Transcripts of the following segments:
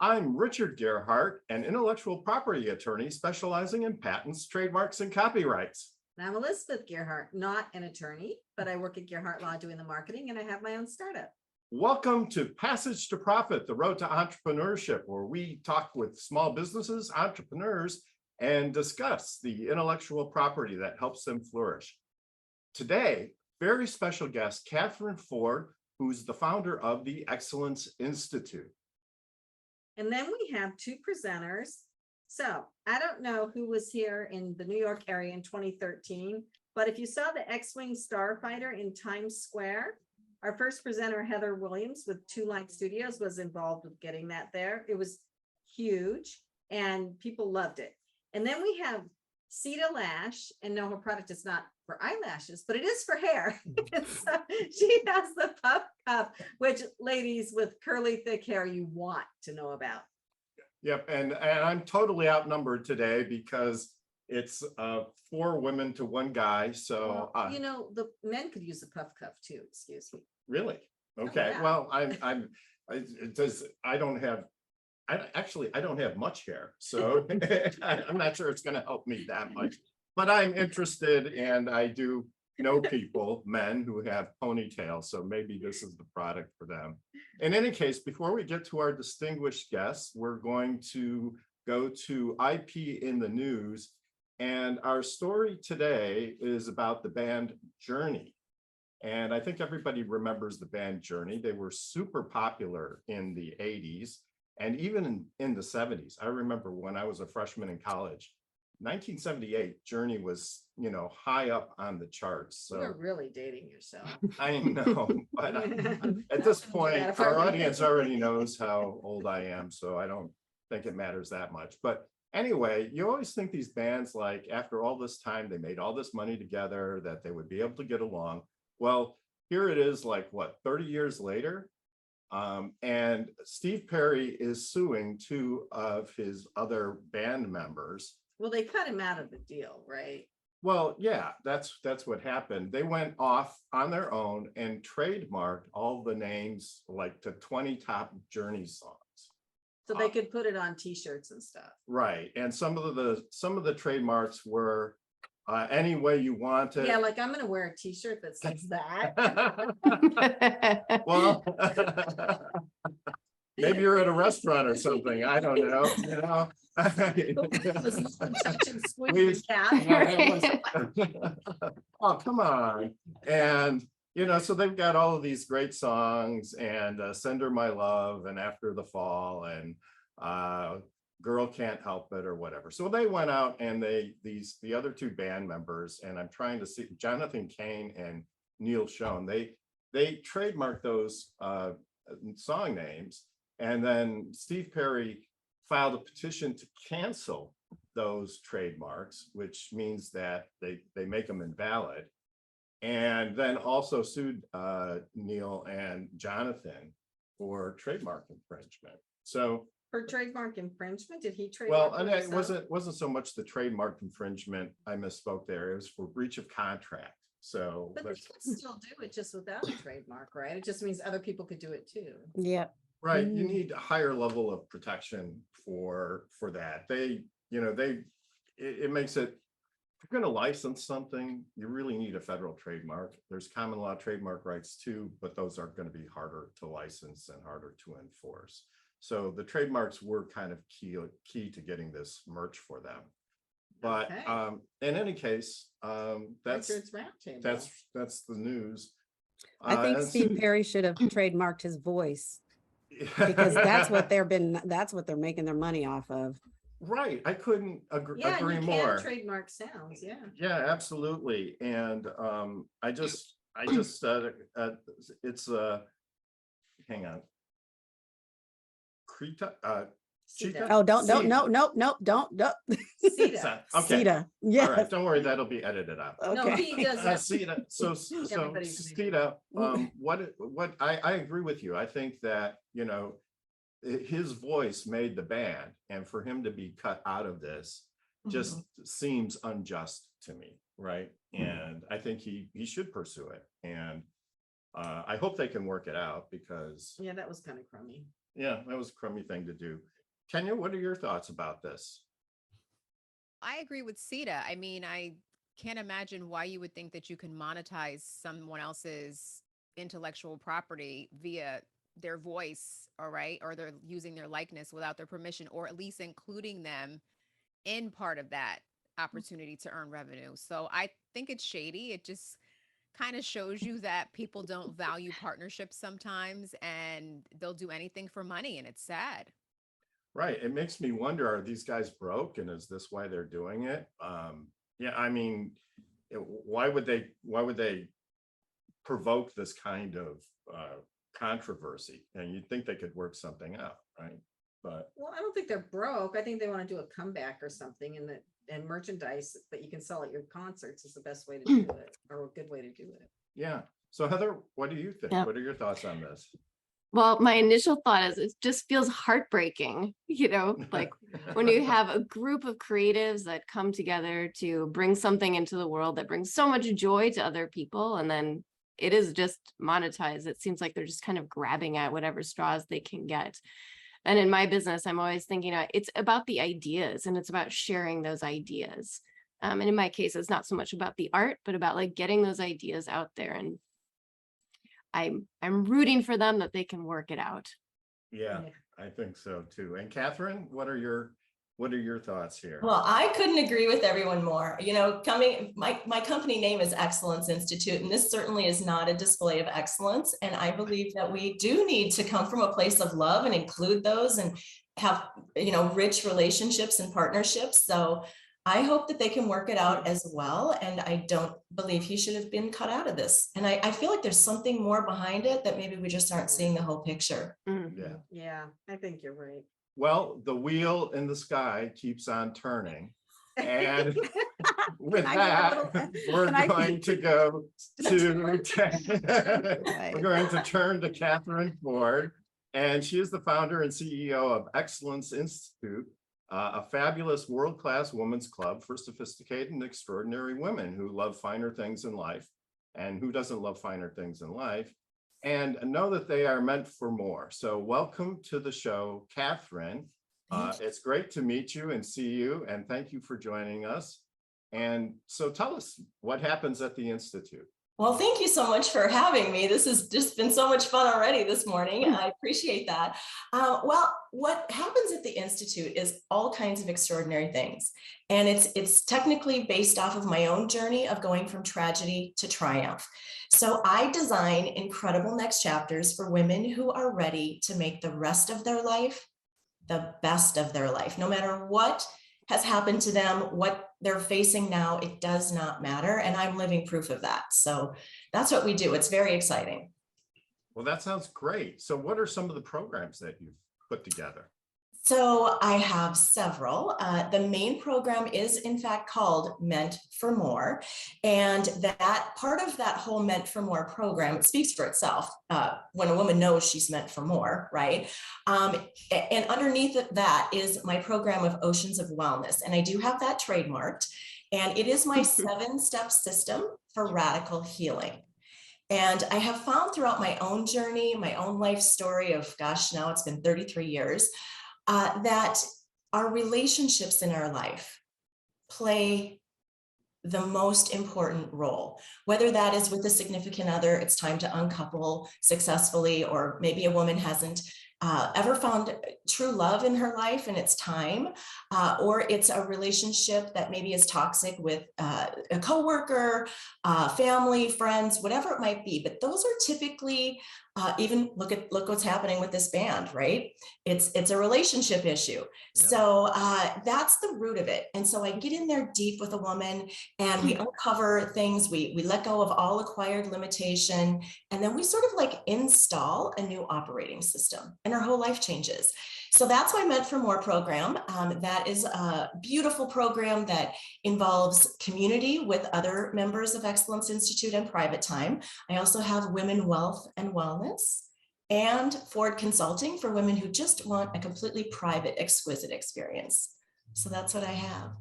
I'm Richard Gearhart, an intellectual property attorney specializing in patents, trademarks, and copyrights. And I'm Elizabeth Gearhart, not an attorney, but I work at Gearhart Law doing the marketing, and I have my own startup. Welcome to Passage to Profit, the road to entrepreneurship, where we talk with small businesses, entrepreneurs, and discuss the intellectual property that helps them flourish. Today, very special guest, Kathryn Ford, who's the founder of the Excellence Institute. And then we have two presenters. So I don't know who was here in the New York area in 2013, but if you saw the X-Wing Starfighter in Times Square, our first presenter, Heather Willems with TwoLine Studios, was involved with getting that there. It was huge and people loved it. And then we have Ceata Lash, and no, her product is not for eyelashes, but it is for hair. So she has the PuffCuff, which ladies with curly, thick hair you want to know about. Yep, and I'm totally outnumbered today because it's 4 women to 1 guy. So well, you know, the men could use a PuffCuff too. Excuse me. really? Okay. yeah. Well, I don't have much hair, so I'm not sure it's going to help me that much. But I'm interested, and I do know people, men who have ponytails, so maybe this is the product for them. In any case, before we get to our distinguished guests, we're going to go to IP in the news, and our story today is about the band Journey. And I think everybody remembers the band Journey. They were super popular in the 80s and even in the 70s. I remember when I was a freshman in college, 1978, Journey was, high up on the charts. So You're really dating yourself. I know, but at this point, our audience already knows how old I am, so I don't think it matters that much. But anyway, you always think these bands, like after all this time, they made all this money together, that they would be able to get along. Well, here it is, like what, 30 years later? And Steve Perry is suing 2 of his other band members. Well, they cut him out of the deal, right? Well, yeah, that's what happened. They went off on their own and trademarked all the names, like the 20 top Journey songs. So they could put it on t-shirts and stuff. Right. And some of the trademarks were any way you want it. Yeah, like I'm gonna wear a t-shirt that says that. Well, maybe you're at a restaurant or something. I don't know. Oh, come on. And so they've got all of these great songs, and Send Her My Love, and After the Fall, and Girl Can't Help It, or whatever. So they went out, and the other 2 band members, and I'm trying to see, Jonathan Cain and Neil Schoen, they trademarked those song names, and then Steve Perry filed a petition to cancel those trademarks, which means that they make them invalid, and then also sued Neil and Jonathan for trademark infringement. So For trademark infringement, did he well, trademark? and it wasn't so much the trademark infringement. I misspoke there. It was for breach of contract. So But they can still do it just without a trademark, right? It just means other people could do it too. Yep. right, you need a higher level of protection for that. It makes it, if you're going to license something, you really need a federal trademark. There's common law trademark rights too, but those are going to be harder to license and harder to enforce. So the trademarks were kind of key to getting this merch for them. But Okay. in any case, that's the news. I think Steve Perry should have trademarked his voice, because that's what they're making their money off of. Right. I couldn't agree Yeah, you more. can trademark sounds. Yeah. Yeah, absolutely. And it's hang on. Cheetah? Oh, don't. Ceata. Ceata. Okay. Ceata. Yeah. All right. Don't worry. That'll be edited out. No, Okay. he doesn't. Ceata. So Everybody's Ceata, what I agree with you. I think that, his voice made the band, and for him to be cut out of this just seems unjust to me. Right. And I think he should pursue it. And I hope they can work it out, because Yeah, that was kind of crummy. Yeah, that was a crummy thing to do. Kenya, what are your thoughts about this? I agree with Ceata. I mean, I can't imagine why you would think that you can monetize someone else's intellectual property via their voice, all right, or they're using their likeness without their permission, or at least including them in part of that opportunity to earn revenue. So I think it's shady. It just kind of shows you that people don't value partnerships sometimes and they'll do anything for money, and it's sad. Right. It makes me wonder, are these guys broke and is this why they're doing it? Yeah, I mean, why would they provoke this kind of controversy? And you'd think they could work something out, right? But Well, I don't think they're broke. I think they want to do a comeback or something, and merchandise that you can sell at your concerts is the best way to do it, or a good way to do it. yeah. So Heather, what do you think? Yeah. What are your thoughts on this? Well, my initial thought is it just feels heartbreaking, like when you have a group of creatives that come together to bring something into the world that brings so much joy to other people, and then it is just monetized. It seems like they're just kind of grabbing at whatever straws they can get. And in my business, I'm always thinking it's about the ideas, and it's about sharing those ideas. And in my case, it's not so much about the art, but about like getting those ideas out there. And I'm rooting for them that they can work it out. Yeah, I think so too. And Kathryn, what are your thoughts here? Well, I couldn't agree with everyone more. My company name is Excellence Institute, and this certainly is not a display of excellence. And I believe that we do need to come from a place of love and include those and have, rich relationships and partnerships. So I hope that they can work it out as well. And I don't believe he should have been cut out of this. And I feel like there's something more behind it that maybe we just aren't seeing the whole picture. Yeah. Yeah, I think you're right. Well, the wheel in the sky keeps on turning. And with Can I get a that, little- we're can I- going to go to, we're going to turn to Kathryn Ford. And she is the founder and CEO of Excellence Institute, a fabulous world-class women's club for sophisticated and extraordinary women who love finer things in life. And who doesn't love finer things in life? And know that they are meant for more. So welcome to the show, Kathryn. It's great to meet you and see you, and thank you for joining us. And so tell us what happens at the Institute. Well, thank you so much for having me. This has just been so much fun already this morning. I appreciate that. Well, what happens at the Institute is all kinds of extraordinary things. And it's technically based off of my own journey of going from tragedy to triumph. So I design incredible next chapters for women who are ready to make the rest of their life the best of their life. No matter what has happened to them, what they're facing now, it does not matter. And I'm living proof of that. So that's what we do. It's very exciting. Well, that sounds great. So what are some of the programs that you've put together? So I have several. The main program is in fact called Meant for More. And that part of that whole Meant for More program, it speaks for itself when a woman knows she's meant for more, right? And underneath that is my program of Oceans of Wellness. And I do have that trademarked. And it is my 7-step system for radical healing. And I have found throughout my own journey, my own life story of, gosh, now it's been 33 years, that our relationships in our life play the most important role, whether that is with a significant other, it's time to uncouple successfully, or maybe a woman hasn't ever found true love in her life and it's time, or it's a relationship that maybe is toxic with a coworker, family, friends, whatever it might be. But those are typically even look what's happening with this band, right? It's a relationship issue. Yeah. So that's the root of it. And so I get in there deep with a woman and we uncover things, we let go of all acquired limitation, and then we sort of like install a new operating system and our whole life changes. So that's my Meant for More program. That is a beautiful program that involves community with other members of Excellence Institute and private time. I also have Women, Wealth, and Wellness, and Ford Consulting for women who just want a completely private, exquisite experience. So that's what I have.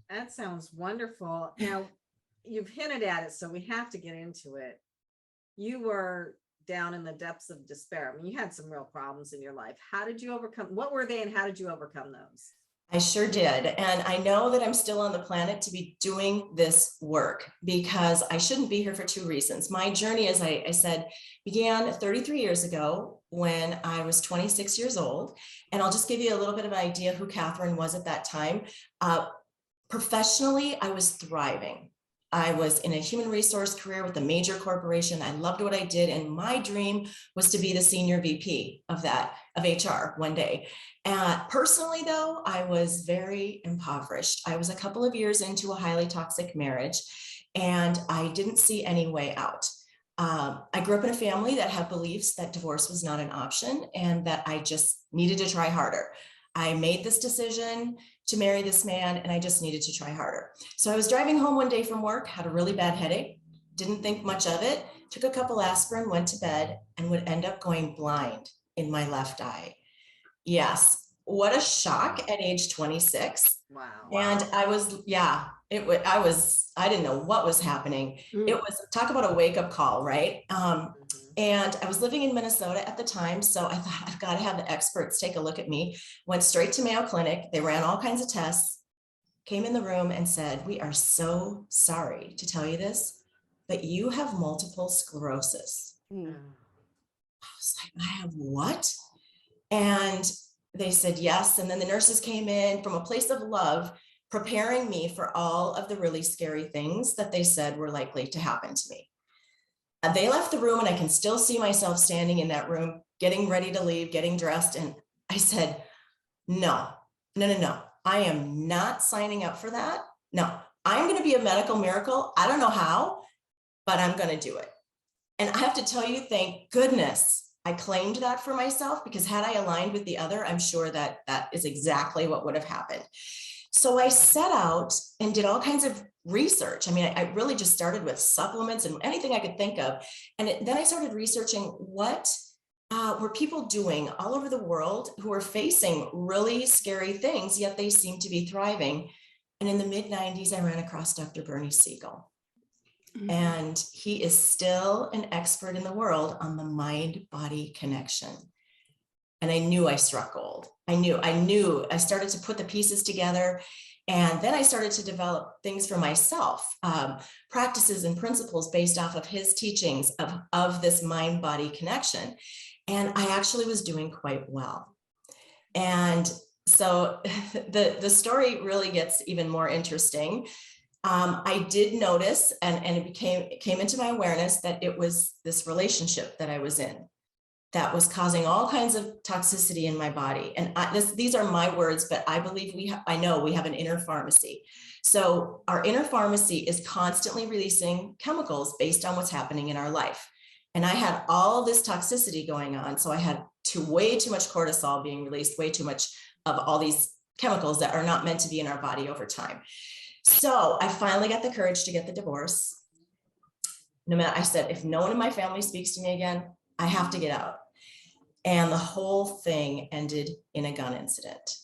That sounds wonderful. Now, you've hinted at it, so we have to get into it. You were down in the depths of despair. I mean, you had some real problems in your life. How did you overcome? What were they, and how did you overcome those? I sure did. And I know that I'm still on the planet to be doing this work because I shouldn't be here for two reasons. My journey, as I said, began 33 years ago when I was 26 years old. And I'll just give you a little bit of an idea who Kathryn was at that time. Professionally, I was thriving. I was in a human resource career with a major corporation. I loved what I did. And my dream was to be the senior VP of HR one day. Personally, though, I was very impoverished. I was a couple of years into a highly toxic marriage, and I didn't see any way out. I grew up in a family that had beliefs that divorce was not an option and that I just needed to try harder. I made this decision to marry this man, and I just needed to try harder. So I was driving home one day from work, had a really bad headache, didn't think much of it, took a couple aspirin, went to bed, and would end up going blind in my left eye. Yes, what a shock at age 26. Wow. And I was, I didn't know what was happening. It was, talk about a wake up call, right? And I was living in Minnesota at the time. So I thought, I've got to have the experts take a look at me. Went straight to Mayo Clinic. They ran all kinds of tests, came in the room and said, "We are so sorry to tell you this, but you have multiple sclerosis." I was like, "I have what?" And they said, "Yes." And then the nurses came in from a place of love, preparing me for all of the really scary things that they said were likely to happen to me. They left the room, and I can still see myself standing in that room, getting ready to leave, getting dressed. And I said, no. I am not signing up for that. No, I'm going to be a medical miracle. I don't know how, but I'm going to do it. And I have to tell you, thank goodness I claimed that for myself, because had I aligned with the other, I'm sure that that is exactly what would have happened. So I set out and did all kinds of research. I mean, I really just started with supplements and anything I could think of. And then I started researching what were people doing all over the world who were facing really scary things, yet they seemed to be thriving. And in the mid-90s, I ran across Dr. Bernie Siegel. And he is still an expert in the world on the mind-body connection. And I knew I struck gold. I knew I started to put the pieces together. And then I started to develop things for myself, practices and principles based off of his teachings of this mind-body connection. And I actually was doing quite well. And so the story really gets even more interesting. I did notice, and it came into my awareness that it was this relationship that I was in that was causing all kinds of toxicity in my body. And these are my words, but I believe I know we have an inner pharmacy. So our inner pharmacy is constantly releasing chemicals based on what's happening in our life. And I had all this toxicity going on. So I had way too much cortisol being released, way too much of all these chemicals that are not meant to be in our body over time. So I finally got the courage to get the divorce. I said, if no one in my family speaks to me again, I have to get out. And the whole thing ended in a gun incident.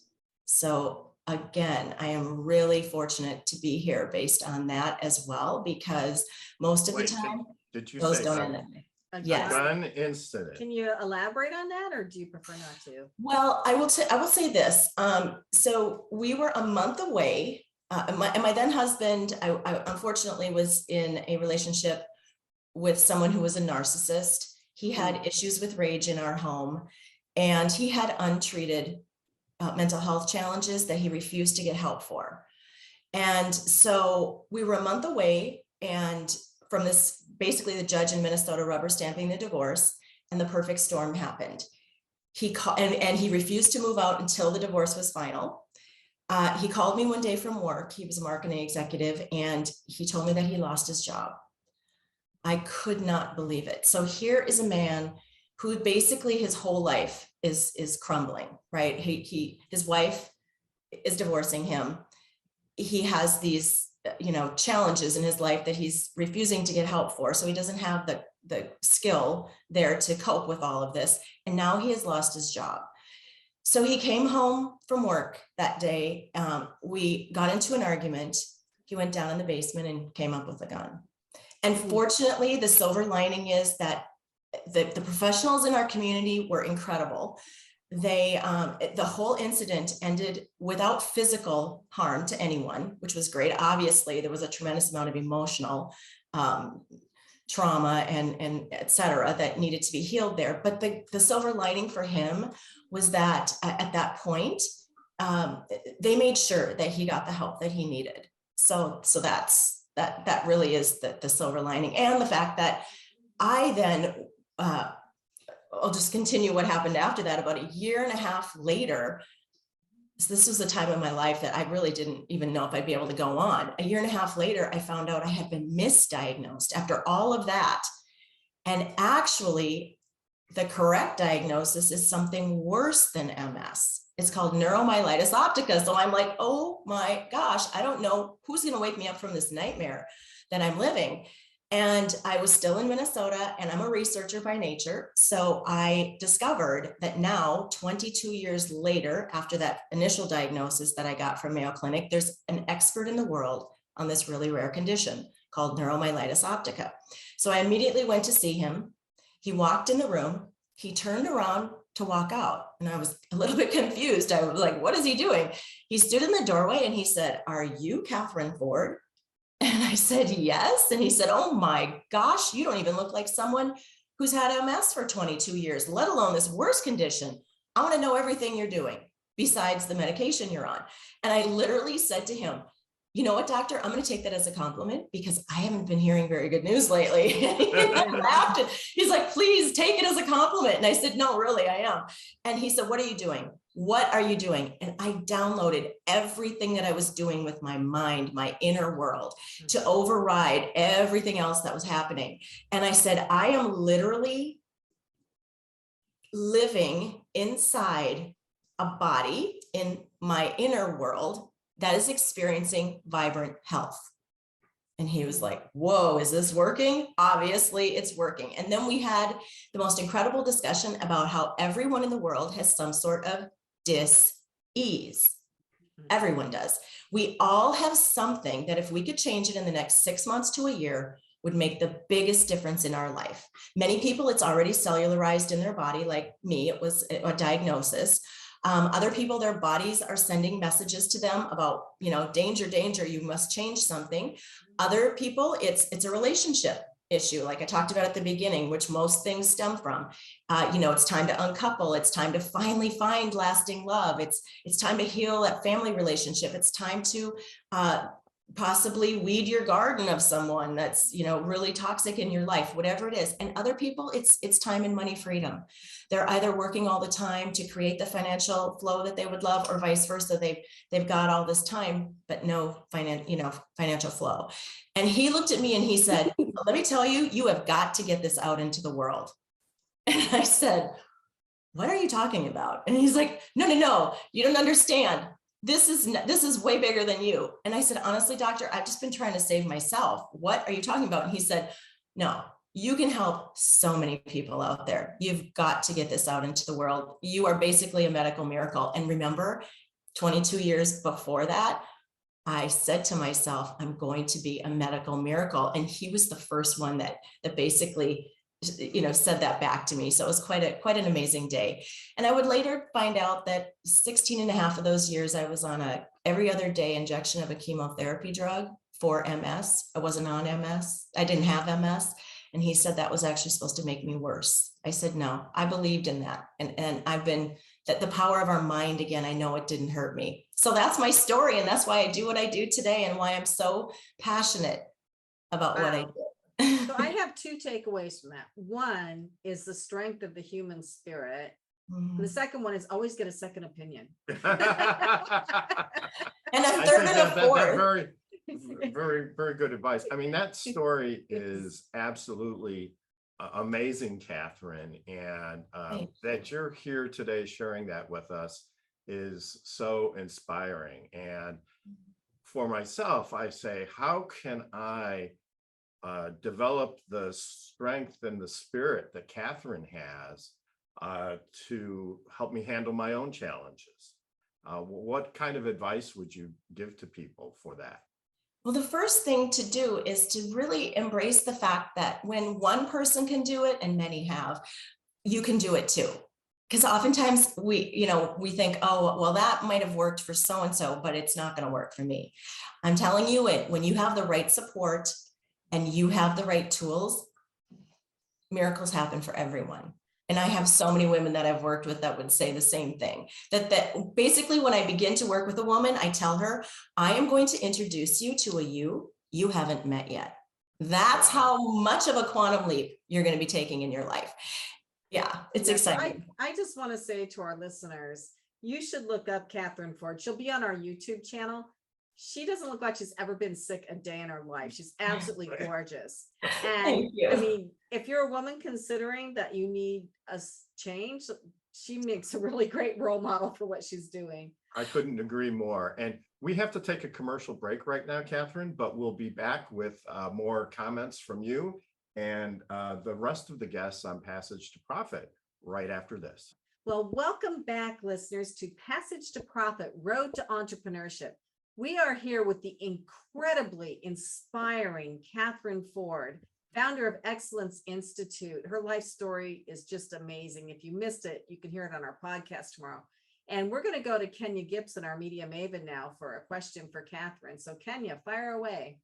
So again, I am really fortunate to be here based on that as well, because most of the time, did you those say don't gun? end up. A Yes. Gun incident. Can you elaborate on that, or do you prefer not to? Well, I will say this. So we were a month away. My then husband, I unfortunately was in a relationship with someone who was a narcissist. He had issues with rage in our home, and he had untreated mental health challenges that he refused to get help for. And so we were a month away, and from this, basically the judge in Minnesota rubber stamping the divorce, and the perfect storm happened. He refused to move out until the divorce was final. He called me one day from work. He was a marketing executive, and he told me that he lost his job. I could not believe it. So here is a man who basically his whole life is crumbling, right? His wife is divorcing him. He has these, challenges in his life that he's refusing to get help for. So he doesn't have the skill there to cope with all of this. And now he has lost his job. So he came home from work that day. We got into an argument. He went down in the basement and came up with a gun. And fortunately, the silver lining is that the professionals in our community were incredible. The whole incident ended without physical harm to anyone, which was great. Obviously, there was a tremendous amount of emotional trauma and et cetera that needed to be healed there. But the silver lining for him was that at that point, they made sure that he got the help that he needed. So that really is the silver lining, and the fact that I then, I'll just continue what happened after that. About a year and a half later, so this was a time in my life that I really didn't even know if I'd be able to go on. A year and a half later, I found out I had been misdiagnosed after all of that. And actually, the correct diagnosis is something worse than MS. It's called neuromyelitis optica. So I'm like, oh my gosh, I don't know who's going to wake me up from this nightmare that I'm living. And I was still in Minnesota, and I'm a researcher by nature. So I discovered that now, 22 years later, after that initial diagnosis that I got from Mayo Clinic, there's an expert in the world on this really rare condition called neuromyelitis optica. So I immediately went to see him. He walked in the room, he turned around to walk out, and I was a little bit confused. I was like, what is he doing? He stood in the doorway and he said, "Are you Kathryn Ford?" And I said, "Yes." And he said, "Oh my gosh, you don't even look like someone who's had MS for 22 years, let alone this worst condition. I want to know everything you're doing besides the medication you're on." And I literally said to him, "You know what, doctor, I'm going to take that as a compliment because I haven't been hearing very good news lately." And he laughed and he's like, "Please take it as a compliment." And I said, "No, really, I am." And he said, "What are you doing? What are you doing?" And I downloaded everything that I was doing with my mind, my inner world, to override everything else that was happening. And I said, I am literally living inside a body in my inner world that is experiencing vibrant health. And he was like, "Whoa, is this working?" Obviously it's working. And then we had the most incredible discussion about how everyone in the world has some sort of dis-ease. Everyone does. We all have something that if we could change it in the next 6 months to a year would make the biggest difference in our life. Many people, it's already cellularized in their body. Like me, it was a diagnosis. Other people, their bodies are sending messages to them about, danger, danger, you must change something. Other people, it's a relationship issue, like I talked about at the beginning, which most things stem from. It's time to uncouple. It's time to finally find lasting love. It's time to heal that family relationship. It's time to possibly weed your garden of someone that's, really toxic in your life, whatever it is. And other people, it's time and money freedom. They're either working all the time to create the financial flow that they would love, or vice versa. They've got all this time, but no financial flow. And he looked at me and he said, "Let me tell you, you have got to get this out into the world." And I said, "What are you talking about?" And he's like, No, you don't understand. This is way bigger than you." And I said, "Honestly, doctor, I've just been trying to save myself. What are you talking about?" And he said, "No, you can help so many people out there. You've got to get this out into the world. You are basically a medical miracle." And remember, 22 years before that, I said to myself, I'm going to be a medical miracle. And he was the first one that basically, said that back to me. So it was quite an amazing day. And I would later find out that 16 and a half of those years, I was on a every other day injection of a chemotherapy drug for MS. I wasn't on MS. I didn't have MS. And he said that was actually supposed to make me worse. I said, no, I believed in that. And I've been that the power of our mind, again, I know it didn't hurt me. So that's my story. And that's why I do what I do today and why I'm so passionate about what I do. So I have two takeaways from that. One is the strength of the human spirit. And the second one is always get a second opinion. And a third and a fourth. Very, very good advice. I mean, that story is absolutely amazing, Kathryn. And that you're here today sharing that with us is so inspiring. And for myself, I say, how can I develop the strength and the spirit that Kathryn has to help me handle my own challenges? What kind of advice would you give to people for that? Well, the first thing to do is to really embrace the fact that when one person can do it, and many have, you can do it too. Because oftentimes we think, oh, well, that might have worked for so-and-so, but it's not going to work for me. I'm telling you, when you have the right support and you have the right tools, miracles happen for everyone. And I have so many women that I've worked with that would say the same thing, that basically when I begin to work with a woman, I tell her, I am going to introduce you to a you haven't met yet. That's how much of a quantum leap you're going to be taking in your life. Yeah, it's Yes, exciting. I just want to say to our listeners, you should look up Kathryn Ford. She'll be on our YouTube channel. She doesn't look like she's ever been sick a day in her life. She's absolutely gorgeous. And Thank you. I mean, if you're a woman considering that you need a change, she makes a really great role model for what she's doing. I couldn't agree more. And we have to take a commercial break right now, Kathryn, but we'll be back with more comments from you and the rest of the guests on Passage to Profit right after this. Well, welcome back, listeners, to Passage to Profit, Road to Entrepreneurship. We are here with the incredibly inspiring Kathryn Ford, founder of Excellence Institute. Her life story is just amazing. If you missed it, you can hear it on our podcast tomorrow. And we're going to go to Kenya Gibson, our media maven, now for a question for Kathryn. So Kenya, fire away.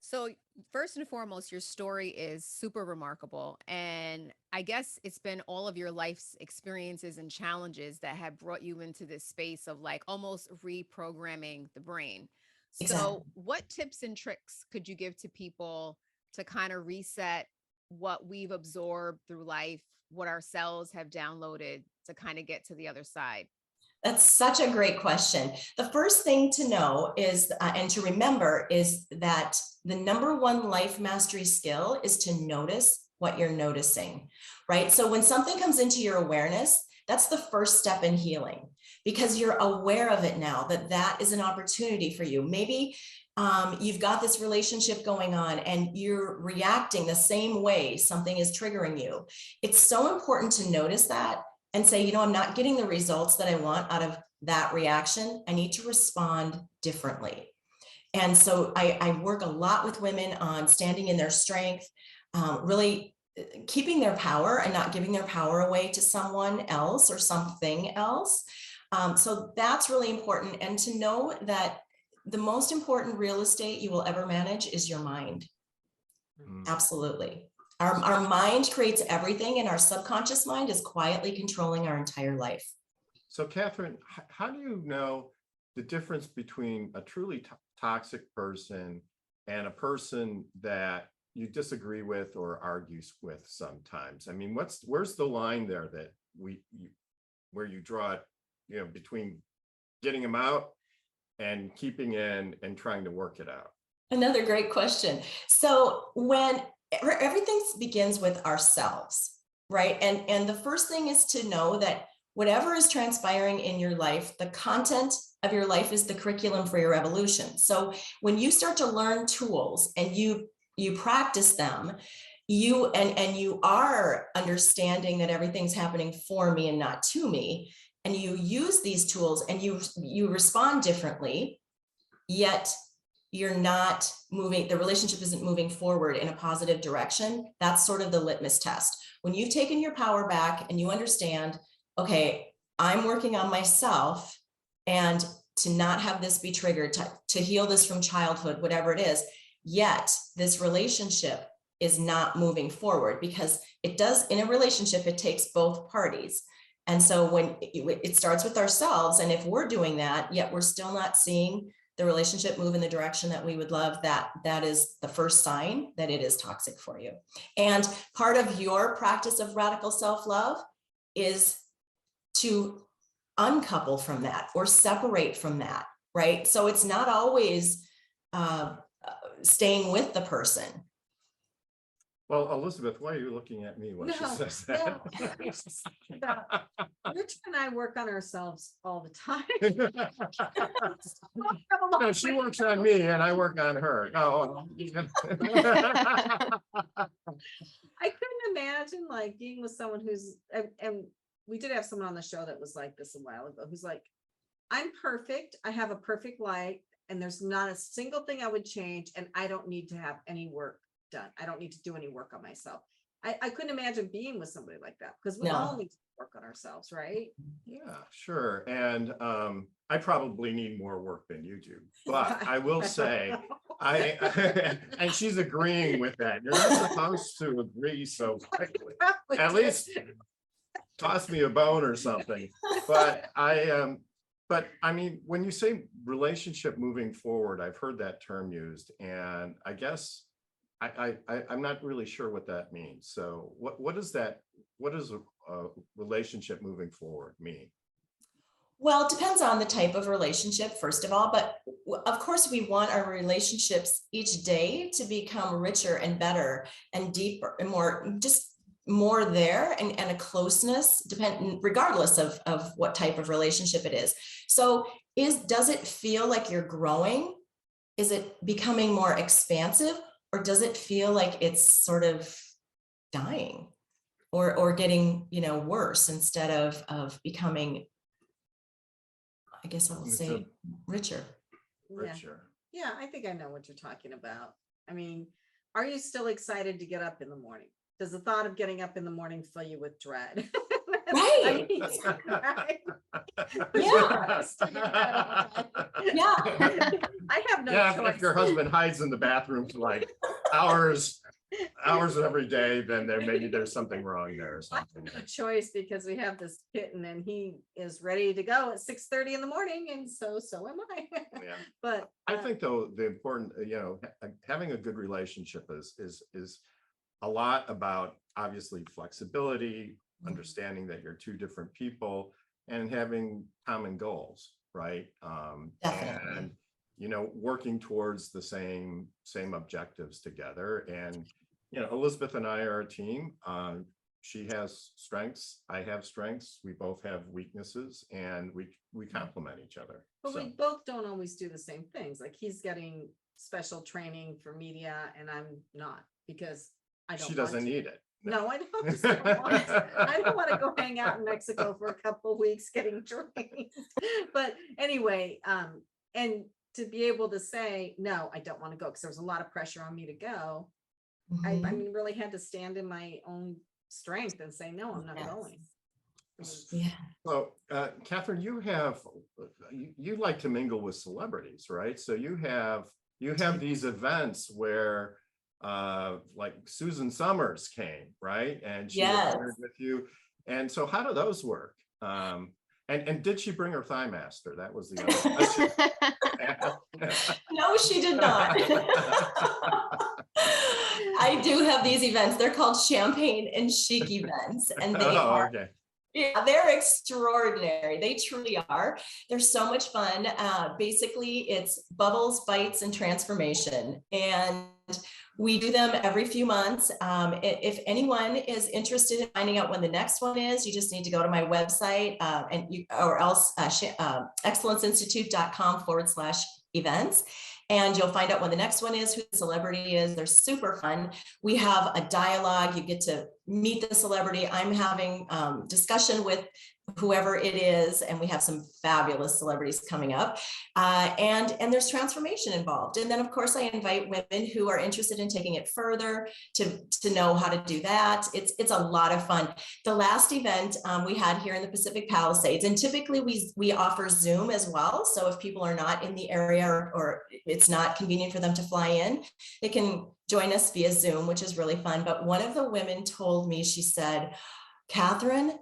So first and foremost, your story is super remarkable. And I guess it's been all of your life's experiences and challenges that have brought you into this space of like almost reprogramming the brain. Exactly. So what tips and tricks could you give to people to kind of reset what we've absorbed through life, what our cells have downloaded to kind of get to the other side? That's such a great question. The first thing to know is, and to remember, is that the number one life mastery skill is to notice what you're noticing, right? So when something comes into your awareness, that's the first step in healing, because you're aware of it now, that is an opportunity for you. Maybe you've got this relationship going on and you're reacting the same way something is triggering you. It's so important to notice that and say, I'm not getting the results that I want out of that reaction. I need to respond differently. And so I work a lot with women on standing in their strength, really keeping their power and not giving their power away to someone else or something else. So that's really important. And to know that the most important real estate you will ever manage is your mind. Absolutely. Our mind creates everything, and our subconscious mind is quietly controlling our entire life. So Kathryn, how do you know the difference between a truly toxic person and a person that you disagree with or argues with sometimes? I mean, where's the line there that where you draw it, between getting them out and keeping in and trying to work it out? Another great question. So when everything begins with ourselves, right? And the first thing is to know that whatever is transpiring in your life, the content of your life is the curriculum for your evolution. So when you start to learn tools and you practice them, you are understanding that everything's happening for me and not to me, and you use these tools and you respond differently, yet you're not moving, the relationship isn't moving forward in a positive direction. That's sort of the litmus test. When you've taken your power back and you understand, okay, I'm working on myself, and to not have this be triggered, to heal this from childhood, whatever it is, yet this relationship is not moving forward, because it does, in a relationship, it takes both parties. And so when it starts with ourselves, and if we're doing that, yet we're still not seeing the relationship move in the direction that we would love, that is the first sign that it is toxic for you. And part of your practice of radical self-love is to uncouple from that or separate from that, right? So it's not always staying with the person. Well, Elizabeth, why are you looking at me when she says that? Rich and I work on ourselves all the time. No, she works on me and I work on her. Oh. I couldn't imagine like being with someone who's, and we did have someone on the show that was like this a while ago, who's like, I'm perfect. I have a perfect life. and there's not a single thing I would change, and I don't need to have any work done. I don't need to do any work on myself. I couldn't imagine being with somebody like that, because we No. all need to work on ourselves, right? Yeah, sure. And I probably need more work than you do, but I will say, and she's agreeing with that. You're not supposed to agree so quickly. At least toss me a bone or something. But I mean, when you say relationship moving forward, I've heard that term used, and I guess I'm not really sure what that means. So what does a relationship moving forward mean? Well, it depends on the type of relationship, first of all, but of course we want our relationships each day to become richer and better and deeper and more there, and a closeness regardless of what type of relationship it is. So does it feel like you're growing? Is it becoming more expansive, or does it feel like it's sort of dying or getting, worse instead of becoming, I guess I'll say, richer? Richer. Yeah, I think I know what you're talking about. I mean, are you still excited to get up in the morning? Does the thought of getting up in the morning fill you with dread? Right. I mean, right? Yeah. Yeah. I have no Yeah, choice. if your husband hides in the bathroom for like hours every day, then maybe there's something wrong there or I something. have no choice, because we have this kitten and he is ready to go at 6:30 in the morning, and so am I. Yeah. But I think though the important, having a good relationship is a lot about obviously flexibility, understanding that you're two different people, and having common goals, right? Definitely. And working towards the same objectives together. And Elizabeth and I are a team. She has strengths, I have strengths, we both have weaknesses, and we complement each other. But So, we both don't always do the same things. Like, he's getting special training for media and I'm not, because I don't she want doesn't to. need it. No, I just don't want to. I don't want to go hang out in Mexico for a couple of weeks getting trained. But anyway, and to be able to say, no, I don't want to go, because there was a lot of pressure on me to go. I Mhm. mean, really had to stand in my own strength and say, no, I'm not Yes. going. Yeah. So, Kathryn, you like to mingle with celebrities, right? So you have these events where like Susan Summers came, right? And she Yes. appeared with you. And so how do those work? And did she bring her thigh master? That was the other question. No, she did not. I do have these events. They're called champagne and chic events, and they are, okay. yeah, they're extraordinary. They truly are. They're so much fun. Basically, it's bubbles, bites, and transformation. And we do them every few months. If anyone is interested in finding out when the next one is, you just need to go to my website or else excellenceinstitute.com/events. And you'll find out when the next one is, who the celebrity is. They're super fun. We have a dialogue. You get to meet the celebrity. I'm having discussion with whoever it is, and we have some fabulous celebrities coming up. And there's transformation involved. And then, of course, I invite women who are interested in taking it further to know how to do that. It's a lot of fun. The last event we had here in the Pacific Palisades, and typically we offer Zoom as well. So if people are not in the area or it's not convenient for them to fly in, they can join us via Zoom, which is really fun. But one of the women told me, she said, Kathryn,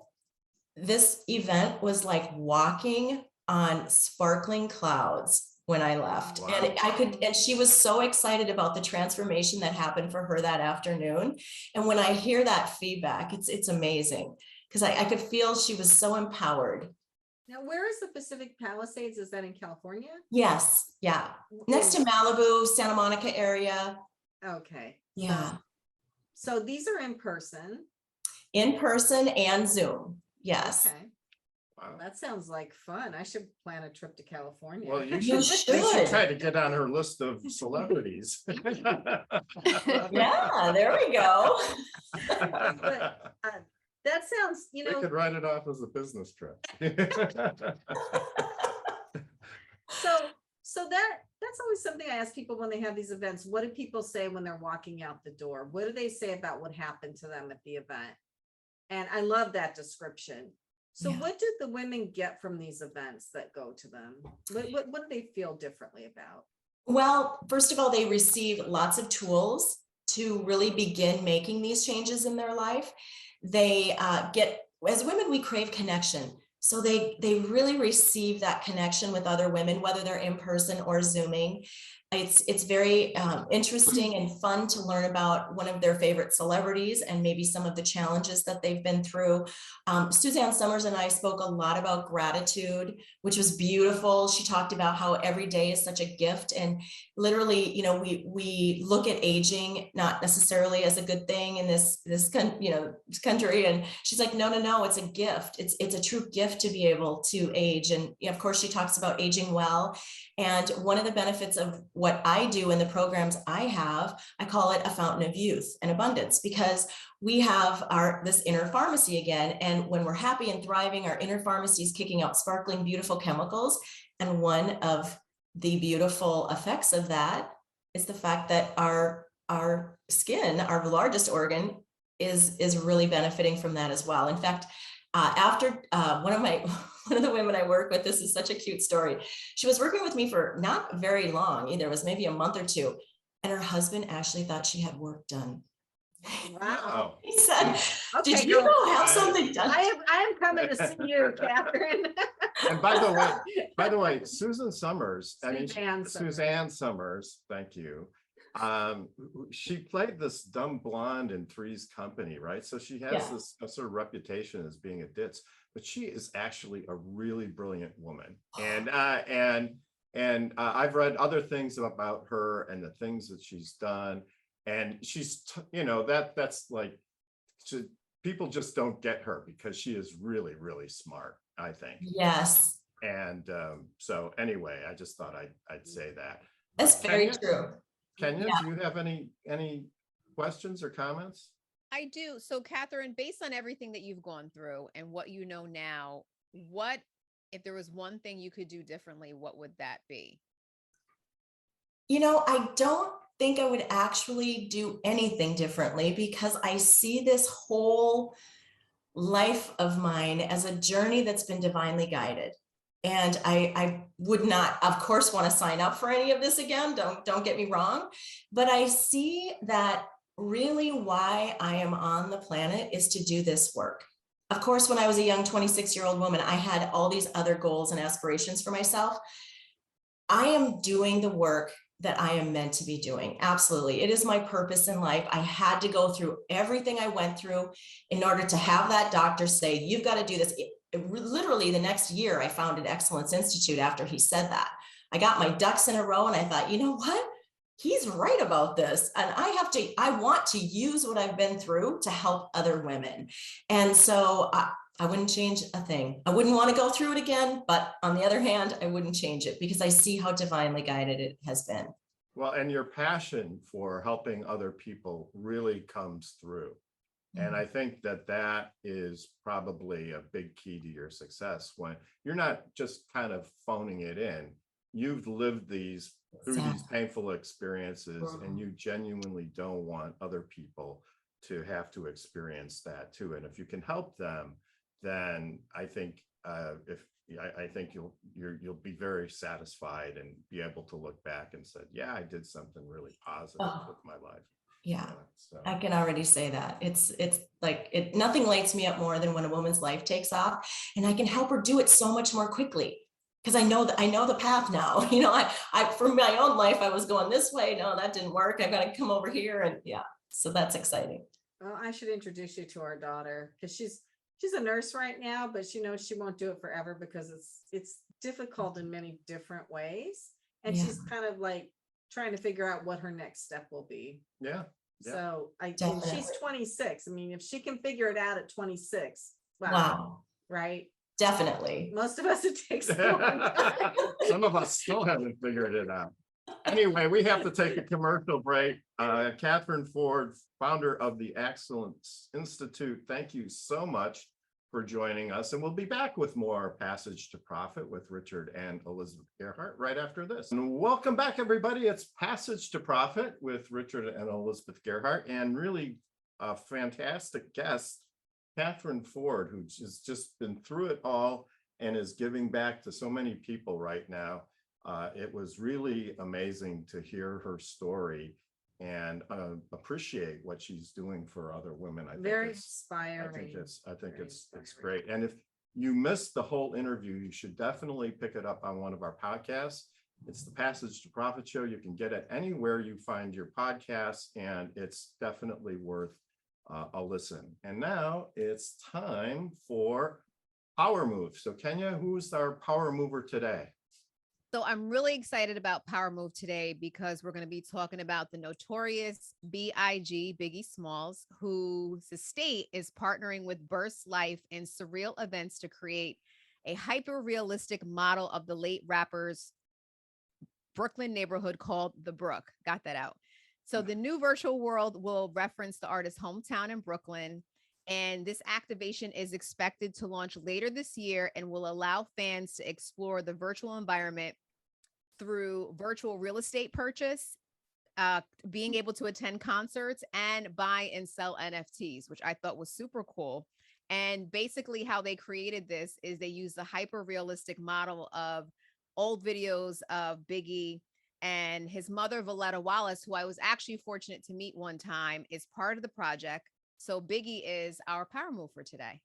this event was like walking on sparkling clouds when I left. Wow. And she was so excited about the transformation that happened for her that afternoon. And when I hear that feedback, it's amazing, because I could feel she was so empowered. Now, where is the Pacific Palisades? Is that in California? Yes. Yeah. Next to Malibu, Santa Monica area. Okay. Yeah. So these are in person. In person and Zoom. Yes. Okay. Wow. That sounds like fun. I should plan a trip to California. Well, you You should should. try to get on her list of celebrities. Yeah, there we go. That sounds, We could write it off as a business trip. so that that's always something I ask people when they have these events. What do people say when they're walking out the door? What do they say about what happened to them at the event? And I love that description. So Yeah. what did the women get from these events that go to them? What do they feel differently about? Well, first of all, they receive lots of tools to really begin making these changes in their life. They as women, we crave connection. So they really receive that connection with other women, whether they're in person or Zooming. It's very interesting and fun to learn about one of their favorite celebrities and maybe some of the challenges that they've been through. Suzanne Summers and I spoke a lot about gratitude, which was beautiful. She talked about how every day is such a gift, and literally, you know, we look at aging not necessarily as a good thing in this country. And she's like, no, it's a gift. It's a true gift to be able to age. And of course, she talks about aging well. And one of the benefits of what I do in the programs I have, I call it a fountain of youth and abundance, because we have this inner pharmacy again. And when we're happy and thriving, our inner pharmacy is kicking out sparkling, beautiful chemicals. And one of the beautiful effects of that is the fact that our skin, our largest organ, is really benefiting from that as well. In fact, after one of the women I work with, this is such a cute story. She was working with me for not very long either. It was maybe a month or two. And her husband actually thought she had work done. Wow. He said, Okay, did you girl. go have something done? I am coming to see you, Kathryn. And by the way, Susan Summers, Suzanne Summers, thank you. She played this dumb blonde in Three's Company, right? So she has this sort of reputation as being a ditz, but she is actually a really brilliant woman. And I've read other things about her and the things that she's done. And she's, that's like, people just don't get her because she is really, really smart, I think. Yes. And so anyway, I just thought I'd say that. That's very true. Kenya, do you have any questions or comments? I do. So Kathryn, based on everything that you've gone through and what you know now, what, if there was one thing you could do differently, what would that be? I don't think I would actually do anything differently, because I see this whole life of mine as a journey that's been divinely guided. And I would not, of course, want to sign up for any of this again. Don't get me wrong. But I see that really why I am on the planet is to do this work. Of course, when I was a young 26-year-old woman, I had all these other goals and aspirations for myself. I am doing the work that I am meant to be doing. Absolutely. It is my purpose in life. I had to go through everything I went through in order to have that doctor say, you've got to do this. Literally the next year, I founded Excellence Institute after he said that. I got my ducks in a row and I thought, you know what? He's right about this. And I want to use what I've been through to help other women. And so I wouldn't change a thing. I wouldn't want to go through it again, but on the other hand, I wouldn't change it because I see how divinely guided it has been. Well, and your passion for helping other people really comes through. And I think that is probably a big key to your success, when you're not just kind of phoning it in. You've lived these painful experiences, and you genuinely don't want other people to have to experience that too. And if you can help them, then I think you'll be very satisfied and be able to look back and say, yeah, I did something really positive with my life. Yeah, so. I can already say that. It's like nothing lights me up more than when a woman's life takes off and I can help her do it so much more quickly. Because I know the path now. I for my own life, I was going this way. No, that didn't work. I've got to come over here. And yeah, so that's exciting. Well, I should introduce you to our daughter, because she's a nurse right now, but she won't do it forever because it's difficult in many different ways. And she's kind of like trying to figure out what her next step will be. Yeah. So and she's 26. I mean, if she can figure it out at 26, wow. Right? Definitely. Most of us, it takes a long time. Some of us still haven't figured it out. Anyway, we have to take a commercial break. Kathryn Ford, founder of the Excellence Institute, thank you so much for joining us. And we'll be back with more Passage to Profit with Richard and Elizabeth Gearhart right after this. And welcome back, everybody. It's Passage to Profit with Richard and Elizabeth Gearhart, and really a fantastic guest, Kathryn Ford, who's just been through it all and is giving back to so many people right now. It was really amazing to hear her story and appreciate what she's doing for other women. I think Very it's, inspiring. I think Very it's inspiring. great. And if you missed the whole interview, you should definitely pick it up on one of our podcasts. It's the Passage to Profit Show. You can get it anywhere you find your podcasts, and it's definitely worth a listen. And now it's time for Power Move. So Kenya, who's our power mover today? So I'm really excited about Power Move today because we're going to be talking about the notorious B.I.G. Biggie Smalls, whose estate is partnering with Burst Life and Surreal Events to create a hyper-realistic model of the late rapper's Brooklyn neighborhood called The Brook. Got that out. So the new virtual world will reference the artist's hometown in Brooklyn. And this activation is expected to launch later this year and will allow fans to explore the virtual environment through virtual real estate purchase, being able to attend concerts, and buy and sell NFTs, which I thought was super cool. And basically how they created this is they use the hyper realistic model of old videos of Biggie, and his mother, Valletta Wallace, who I was actually fortunate to meet one time, is part of the project. So Biggie is our power move for today.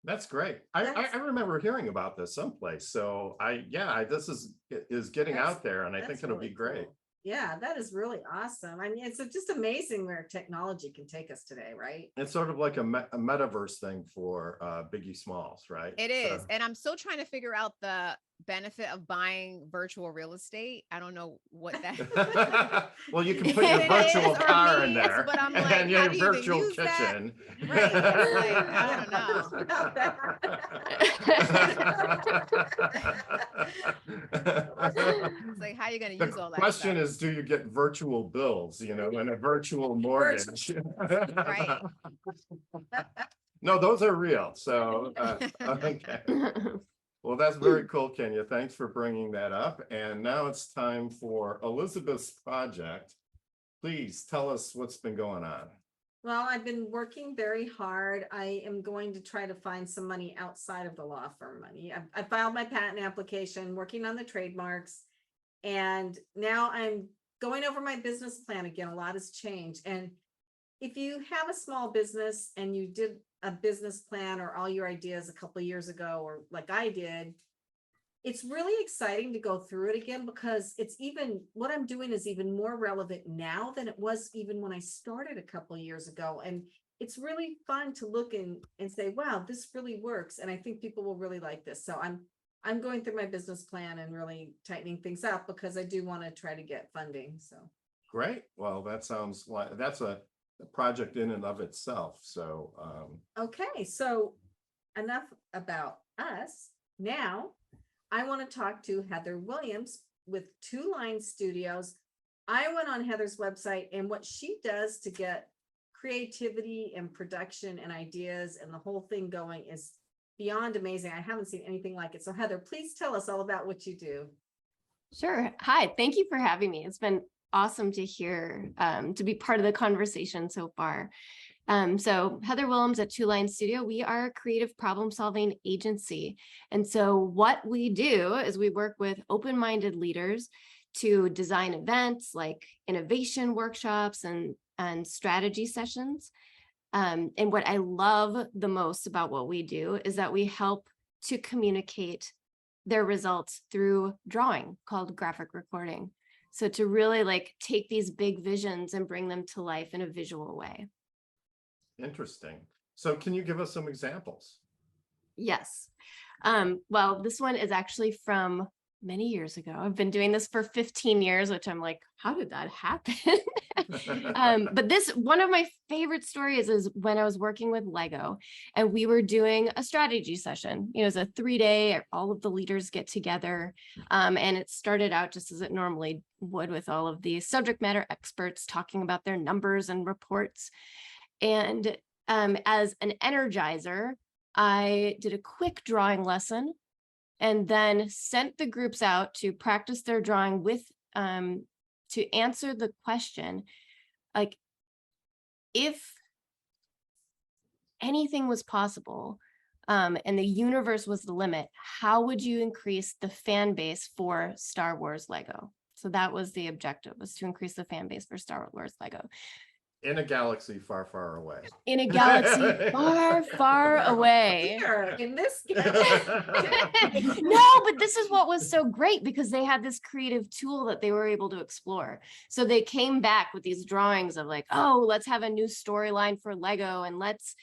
That's great. I remember hearing about this someplace. So this is getting out there, and I think it'll be great. Cool. Yeah, that is really awesome. I mean, it's just amazing where technology can take us today, right? It's sort of like a metaverse thing for Biggie Smalls, right? It is. And I'm still trying to figure out the benefit of buying virtual real estate. I don't know what that well, you can put your virtual car in there, but I'm like, and how your do you virtual use that? kitchen. Right. Like, I don't know. It's like, how are you going to use all that? The question is, do you get virtual bills, and a virtual mortgage? Right. No, those are real. So, okay. Well, that's very cool, Kenya. Thanks for bringing that up. And now it's time for Elizabeth's project. Please tell us what's been going on. Well, I've been working very hard. I am going to try to find some money outside of the law firm money. I filed my patent application, working on the trademarks, and now I'm going over my business plan again. A lot has changed. And if you have a small business and you did a business plan or all your ideas a couple of years ago, or like I did, it's really exciting to go through it again, because what I'm doing is even more relevant now than it was even when I started a couple of years ago. And it's really fun to look and say, wow, this really works. And I think people will really like this. So I'm going through my business plan and really tightening things up, because I do want to try to get funding. So great. Well, that sounds like that's a project in and of itself. So okay, so enough about us. Now I want to talk to Heather Willems with TwoLine Studios. I went on Heather's website, and what she does to get creativity and production and ideas and the whole thing going is beyond amazing. I haven't seen anything like it. So Heather, please tell us all about what you do. Sure. Hi, thank you for having me. It's been awesome to hear, to be part of the conversation so far. So Heather Willems at TwoLine Studio, we are a creative problem solving agency. And so what we do is we work with open-minded leaders to design events like innovation workshops and strategy sessions. And what I love the most about what we do is that we help to communicate their results through drawing, called graphic recording. So to really take these big visions and bring them to life in a visual way. interesting. So can you give us some examples? Yes. Well, this one is actually from many years ago. I've been doing this for 15 years, which I'm like, how did that happen? But one of my favorite stories is when I was working with Lego and we were doing a strategy session. It's a 3-day, all of the leaders get together. And it started out just as it normally would, with all of the subject matter experts talking about their numbers and reports. And as an energizer, I did a quick drawing lesson and then sent the groups out to practice their drawing with, to answer the question, like, if anything was possible, and the universe was the limit, how would you increase the fan base for Star Wars Lego? So that was the objective, was to increase the fan base for Star Wars Lego. In a galaxy far, far away. In a galaxy far, far away. Here, in this. No, but this is what was so great, because they had this creative tool that they were able to explore. So they came back with these drawings of like, oh, let's have a new storyline for Lego, and let's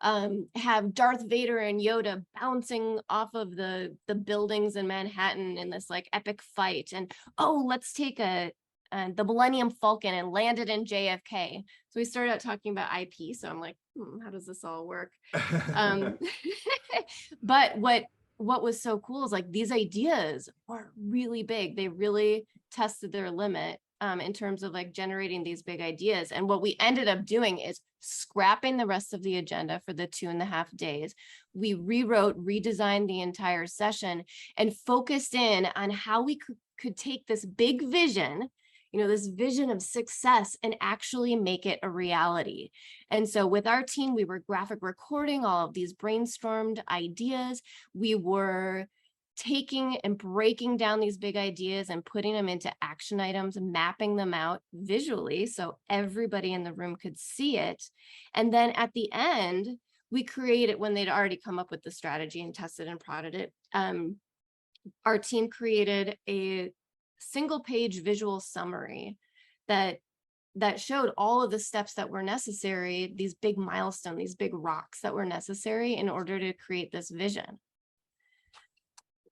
have Darth Vader and Yoda bouncing off of the buildings in Manhattan in this like epic fight. And oh, let's take the Millennium Falcon and land it in JFK. So we started out talking about IP. So I'm like, how does this all work? But what was so cool is like these ideas are really big. They really tested their limit in terms of like generating these big ideas. And what we ended up doing is scrapping the rest of the agenda for the 2.5 days. We redesigned the entire session and focused in on how we could take this big vision, this vision of success, and actually make it a reality. And so with our team, we were graphic recording all of these brainstormed ideas. We were taking and breaking down these big ideas and putting them into action items, mapping them out visually so everybody in the room could see it. And then at the end, we created, when they'd already come up with the strategy and tested and prodded it, our team created a single-page visual summary that showed all of the steps that were necessary, these big milestones, these big rocks that were necessary in order to create this vision.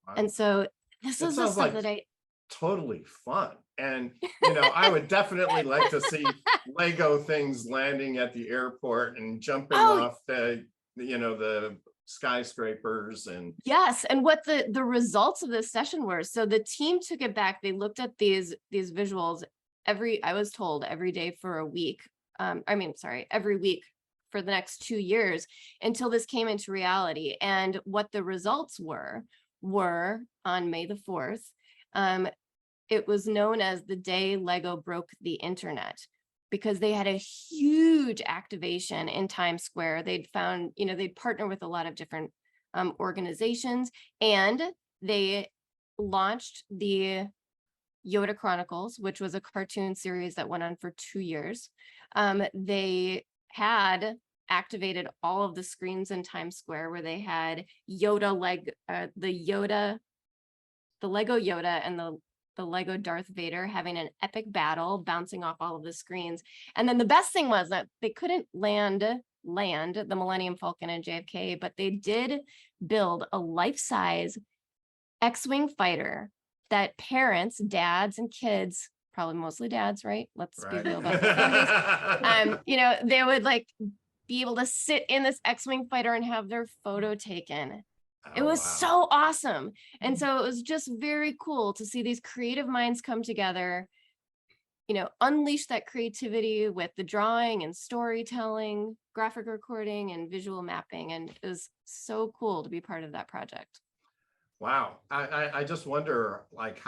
Wow. And so this It is the sounds stuff like that I totally fun. And, I would definitely like to see Lego things landing at the airport and jumping off the skyscrapers. And yes, and what the results of this session were. So the team took it back. They looked at these visuals I was told every day for a week. Every week for the next 2 years until this came into reality. And what the results were on May the 4th. It was known as the day Lego broke the internet, because they had a huge activation in Times Square. They'd found, they'd partner with a lot of different organizations, and they launched the Yoda Chronicles, which was a cartoon series that went on for 2 years. They had activated all of the screens in Times Square where they had Yoda, the Lego Yoda and the Lego Darth Vader having an epic battle, bouncing off all of the screens. And then the best thing was that they couldn't land the Millennium Falcon and JFK, but they did build a life-size X-Wing fighter that parents, dads, and kids, probably mostly dads, right? Let's be real about this. They would like be able to sit in this X-Wing fighter and have their photo taken. It was so awesome. And so it was just very cool to see these creative minds come together, unleash that creativity with the drawing and storytelling, graphic recording, and visual mapping. And it was so cool to be part of that project. Wow. I just wonder, like,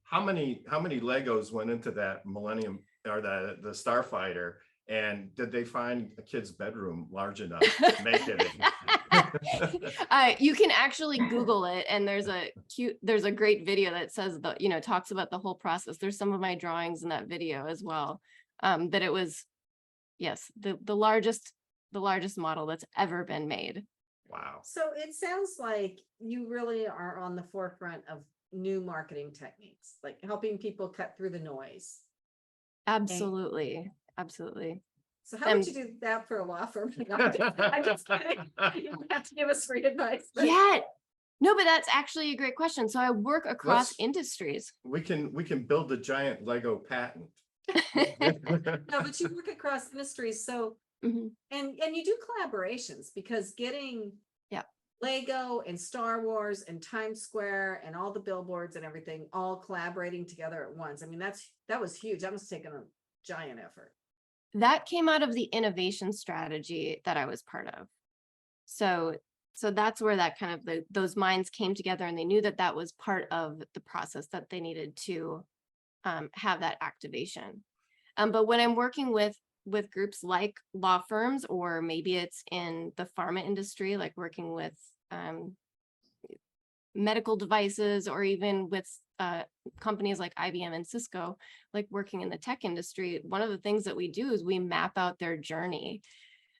how many Legos went into that Millennium or the Starfighter, and did they find a kid's bedroom large enough to make it? You can actually Google it, and there's a great video that says talks about the whole process. There's some of my drawings in that video as well. That it was, yes, the largest model that's ever been made. Wow. So it sounds like you really are on the forefront of new marketing techniques, like helping people cut through the noise. Absolutely. Absolutely. So how would you do that for a law firm? I'm just kidding. You don't have to give us free advice. Yeah. No, but that's actually a great question. So I work across industries. We can build a giant Lego patent. No, but you work across industries. So and you do collaborations, because getting Lego and Star Wars and Times Square and all the billboards and everything all collaborating together at once. I mean, that was huge. That was taking a giant effort. That came out of the innovation strategy that I was part of. So so that's where that kind of those minds came together, and they knew that that was part of the process that they needed to have that activation. But when I'm working with groups like law firms, or maybe it's in the pharma industry, like working with medical devices, or even with companies like IBM and Cisco, like working in the tech industry, one of the things that we do is we map out their journey.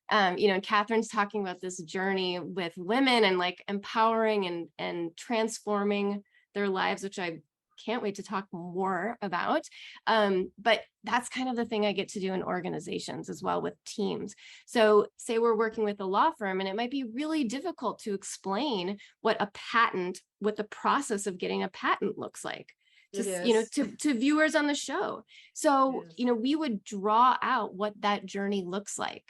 And Kathryn's talking about this journey with women and like empowering and transforming their lives, which I can't wait to talk more about. But that's kind of the thing I get to do in organizations as well, with teams. So say we're working with a law firm, and it might be really difficult to explain what the process of getting a patent looks like to viewers on the show. So, we would draw out what that journey looks like.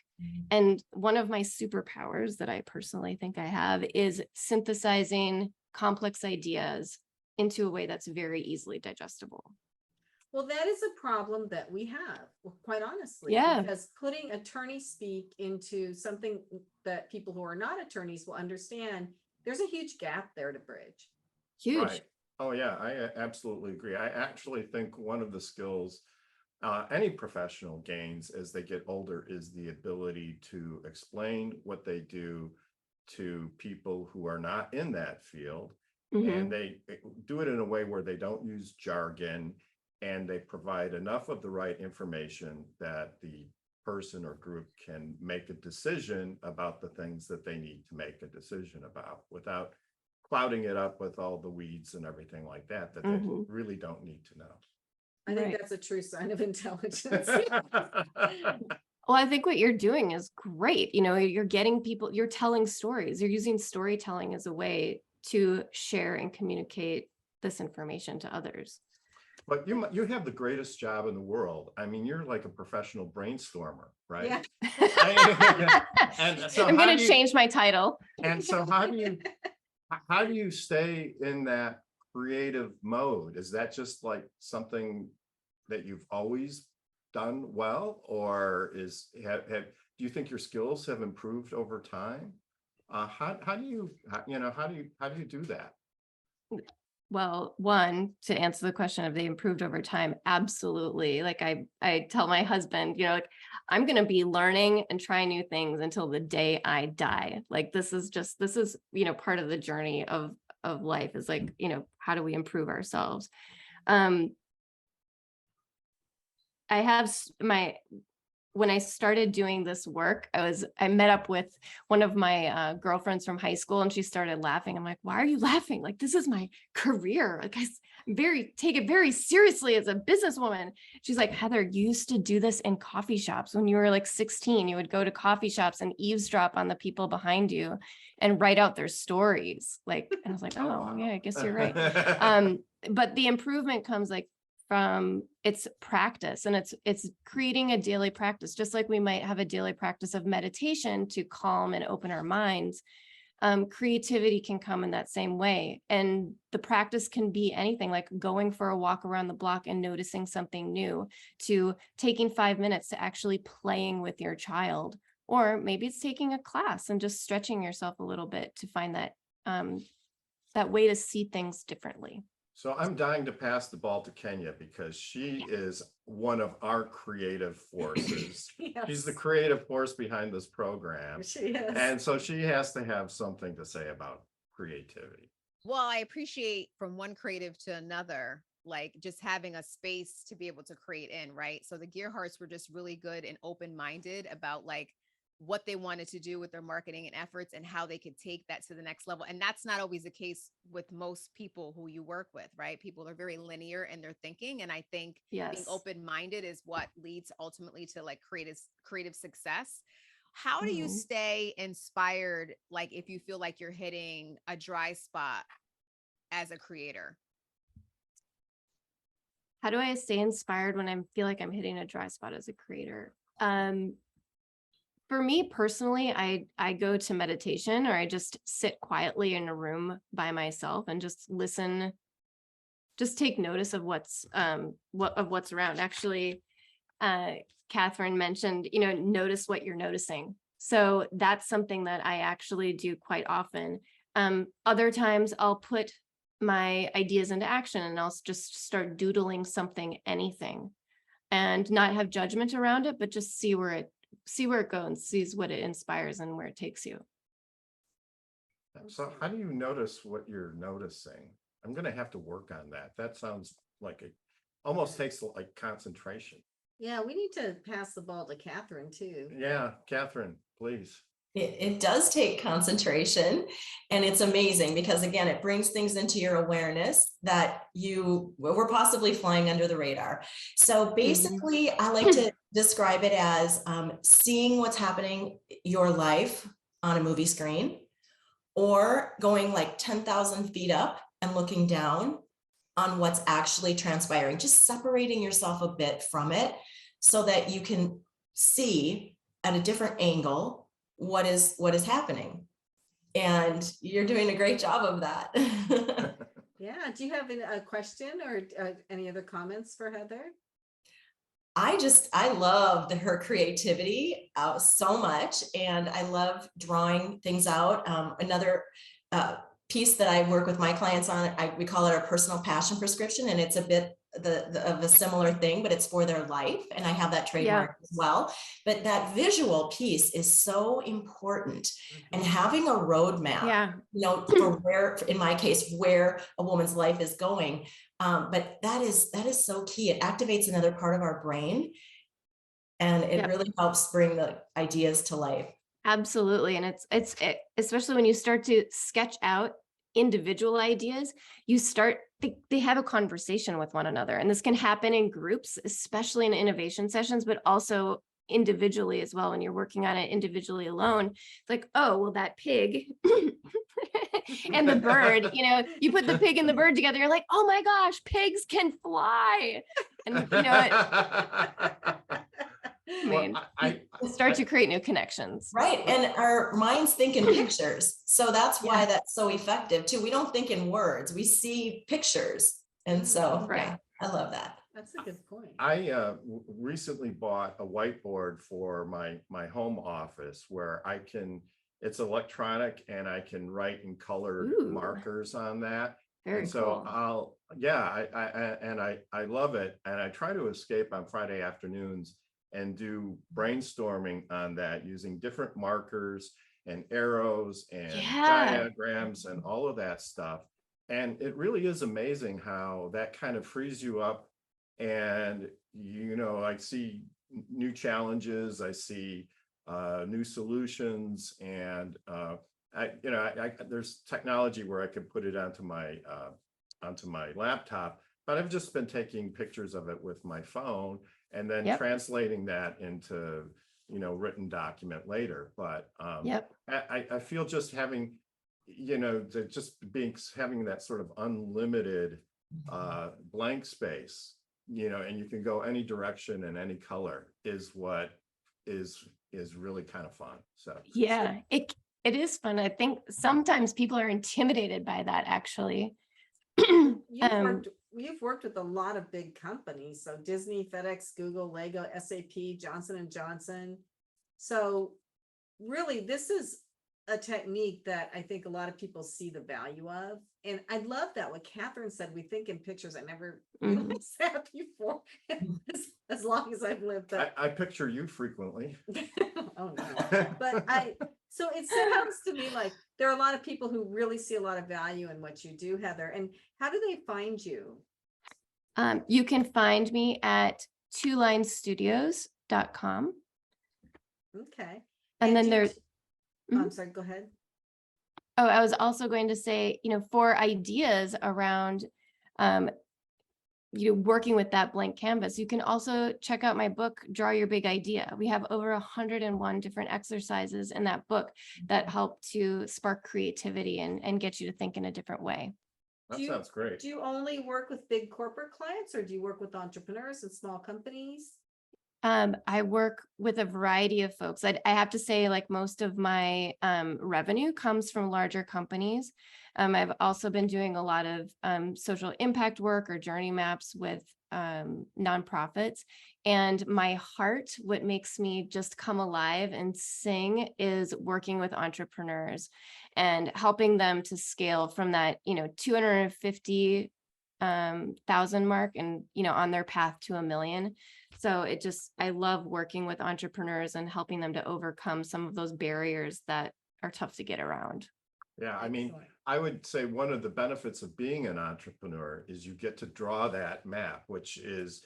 And one of my superpowers that I personally think I have is synthesizing complex ideas into a way that's very easily digestible. Well, that is a problem that we have, quite honestly. Yeah. Because putting attorney speak into something that people who are not attorneys will understand, there's a huge gap there to bridge. Huge. Right. Oh yeah, I absolutely agree. I actually think one of the skills any professional gains as they get older is the ability to explain what they do to people who are not in that field. And they do it in a way where they don't use jargon, and they provide enough of the right information that the person or group can make a decision about the things that they need to make a decision about, without clouding it up with all the weeds and everything like that they really don't need to know. I think that's a true sign of intelligence. Well, I think what you're doing is great. You're getting people, you're telling stories, you're using storytelling as a way to share and communicate this information to others. But you have the greatest job in the world. I mean, you're like a professional brainstormer, right? Yeah. And so I'm going to change my title. And so how do you stay in that creative mode? Is that just like something that you've always done well, or do you think your skills have improved over time? How do you do that? Well, one, to answer the question, have they improved over time? Absolutely. Like I tell my husband, like, I'm going to be learning and trying new things until the day I die. Like, this is part of the journey of life, is like, how do we improve ourselves? When I started doing this work, I met up with one of my girlfriends from high school, and she started laughing. I'm like, why are you laughing? Like, this is my career. Like, I take it very seriously as a businesswoman. She's like, Heather, you used to do this in coffee shops when you were like 16. You would go to coffee shops and eavesdrop on the people behind you and write out their stories. Like, and I was like, oh, yeah, I guess you're right. But the improvement comes like from its practice, and it's creating a daily practice, just like we might have a daily practice of meditation to calm and open our minds. Creativity can come in that same way, and the practice can be anything, like going for a walk around the block and noticing something new, to taking 5 minutes to actually playing with your child, or maybe it's taking a class and just stretching yourself a little bit to find that that way to see things differently. So I'm dying to pass the ball to Kenya, because she is one of our creative forces. Yes. She's the creative force behind this program. She is. And so she has to have something to say about creativity. Well, I appreciate from one creative to another, like just having a space to be able to create in, right? So the Gearharts were just really good and open-minded about like what they wanted to do with their marketing and efforts, and how they could take that to the next level. And that's not always the case with most people who you work with, right? People are very linear in their thinking. And I think being open-minded is what leads ultimately to like creative success. How do you stay inspired? Like if you feel like you're hitting a dry spot as a creator? How do I stay inspired when I feel like I'm hitting a dry spot as a creator? For me personally, I go to meditation, or I just sit quietly in a room by myself and just listen, just take notice of what's around. Actually, Kathryn mentioned, notice what you're noticing. So that's something that I actually do quite often. Other times I'll put my ideas into action and I'll just start doodling something, anything, and not have judgment around it, but just see where it goes, sees what it inspires and where it takes you. So how do you notice what you're noticing? I'm gonna have to work on that. That sounds like it almost takes like concentration. Yeah, we need to pass the ball to Kathryn too. Yeah, Kathryn, please. It does take concentration, and it's amazing because again, it brings things into your awareness that you were possibly flying under the radar. So basically, I like to describe it as seeing what's happening your life on a movie screen, or going like 10,000 feet up and looking down on what's actually transpiring, just separating yourself a bit from it so that you can see at a different angle what is happening. And you're doing a great job of that. Yeah, do you have a question or any other comments for Heather? I love her creativity so much, and I love drawing things out. Another piece that I work with my clients on, we call it our personal passion prescription, and it's a bit of a similar thing, but it's for their life, and I have that trademark as well. But that visual piece is so important, and having a roadmap, you know, for where, in my case, where a woman's life is going. But that is so key. It activates another part of our brain, and it really helps bring the ideas to life. Absolutely. And it's especially when you start to sketch out individual ideas, they have a conversation with one another. And this can happen in groups, especially in innovation sessions, but also individually as well. When you're working on it individually alone, it's like, oh, well, that pig and the bird, you know, you put the pig and the bird together, you're like, oh my gosh, pigs can fly. And you know, I mean, start to create new connections. Right. And our minds think in pictures. So that's why that's so effective too. We don't think in words, we see pictures. And so I love that. That's a good point. I recently bought a whiteboard for my home office where it's electronic and I can write in colored markers on that. Very and so cool. I love it. And I try to escape on Friday afternoons and do brainstorming on that using different markers and arrows and diagrams and all of that stuff. And it really is amazing how that kind of frees you up. And, you know, I see new challenges, I see new solutions, and there's technology where I can put it onto my laptop, but I've just been taking pictures of it with my phone and then translating that into, you know, written document later. But I feel just having, you know, having that sort of unlimited blank space, you know, and you can go any direction and any color is what is really kind of fun. So it is fun. I think sometimes people are intimidated by that, actually. You've worked with a lot of big companies, so Disney, FedEx, Google, Lego, SAP, Johnson & Johnson. So really, this is a technique that I think a lot of people see the value of. And I love that what Kathryn said, we think in pictures. I never realized that before, as long as I've lived. I picture you frequently. Oh no. But so it sounds to me like there are a lot of people who really see a lot of value in what you do, Heather. And how do they find you? You can find me at TwoLineStudios.com. Okay. And then there's I'm sorry, go ahead. Oh, I was also going to say, you know, for ideas around, working with that blank canvas, you can also check out my book, Draw Your Big Idea. We have over 101 different exercises in that book that help to spark creativity and get you to think in a different way. That sounds great. Do you only work with big corporate clients, or do you work with entrepreneurs and small companies? I work with a variety of folks. I have to say, like, most of my revenue comes from larger companies. I've also been doing a lot of social impact work or journey maps with nonprofits. And my heart, what makes me just come alive and sing, is working with entrepreneurs and helping them to scale from that, 250,000 mark and, on their path to 1 million. So I love working with entrepreneurs and helping them to overcome some of those barriers that are tough to get around. Yeah, I mean, I would say one of the benefits of being an entrepreneur is you get to draw that map, which is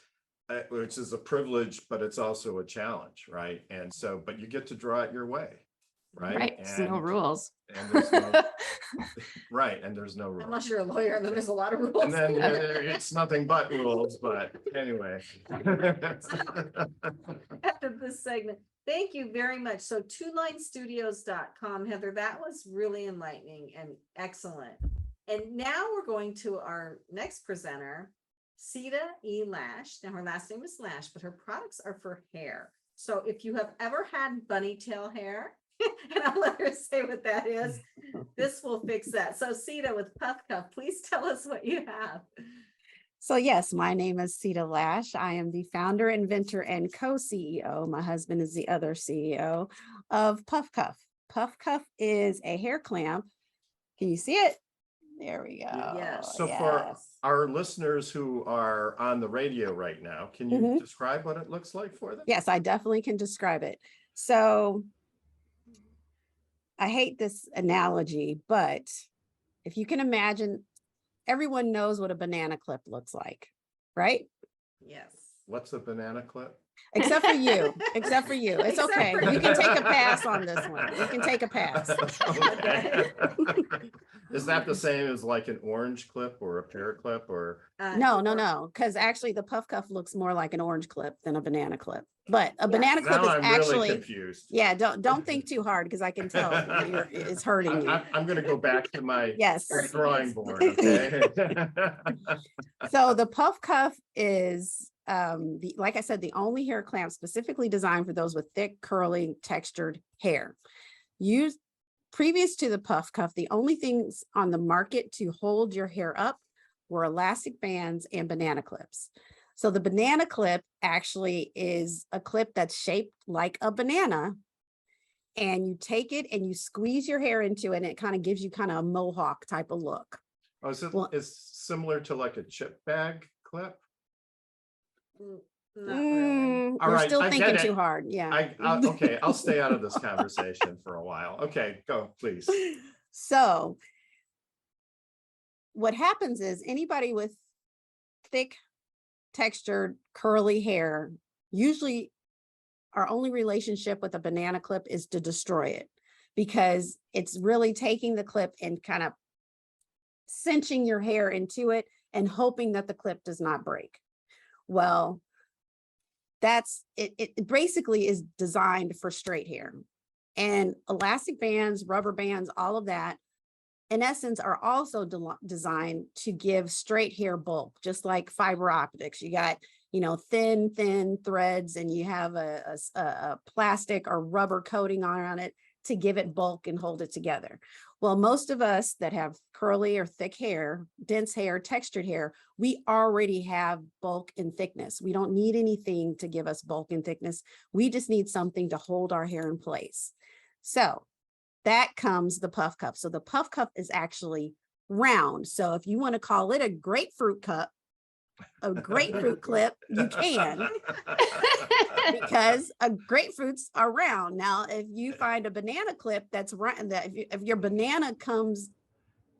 a privilege, but it's also a challenge, right? And so, but you get to draw it your way, right? Right. There's no rules. And there's no, right, and there's no rules. Unless you're a lawyer, and then there's a lot of rules. And then it's nothing but rules, but anyway. After this segment, thank you very much. So TwoLineStudios.com, Heather, that was really enlightening and excellent. And now we're going to our next presenter, Ceata E. Lash. Now her last name is Lash, but her products are for hair. So if you have ever had bunny tail hair, and I'll let her say what that is, this will fix that. So Ceata with PuffCuff, please tell us what you have. So yes, my name is Ceata Lash. I am the founder, inventor, and co-CEO. My husband is the other CEO of PuffCuff. PuffCuff is a hair clamp. Can you see it? There we go. Yes. So for our listeners who are on the radio right now, can you describe what it looks like for them? Yes, I definitely can describe it. So I hate this analogy, but if you can imagine, everyone knows what a banana clip looks like, right? Yes. What's a banana clip? Except for you, except for you. It's Except okay. for You you. can take a pass on this one. You can take a pass. Okay. Is that the same as like an orange clip or a pear clip or? No, because actually the PuffCuff looks more like an orange clip than a banana clip. But a banana clip Now is I'm really actually, confused. yeah, don't think too hard because I can tell it's hurting you. I'm gonna go back to my Yes. drawing board, okay? So the PuffCuff is, like I said, the only hair clamp specifically designed for those with thick, curly, textured hair. Previous to the PuffCuff, the only things on the market to hold your hair up were elastic bands and banana clips. So the banana clip actually is a clip that's shaped like a banana, and you take it and you squeeze your hair into it, and it kind of gives you kind of a mohawk type of look. Oh, so Well- it's similar to like a chip bag clip? Not really. All We're right, still I get thinking it. too hard. Yeah. Okay, I'll stay out of this conversation for a while. Okay, go, please. So what happens is anybody with thick, textured, curly hair, usually our only relationship with a banana clip is to destroy it, because it's really taking the clip and kind of cinching your hair into it and hoping that the clip does not break. Well, that's it. It basically is designed for straight hair, and elastic bands, rubber bands, all of that, in essence, are also designed to give straight hair bulk, just like fiber optics. You got, thin threads, and you have a plastic or rubber coating on it to give it bulk and hold it together. Well, most of us that have curly or thick hair, dense hair, textured hair, we already have bulk and thickness. We don't need anything to give us bulk and thickness. We just need something to hold our hair in place. So that comes the PuffCuff. So the PuffCuff is actually round. So if you want to call it a grapefruit cup, a grapefruit clip, you can, because grapefruits are round. Now, if you find a banana clip that's round, if your banana comes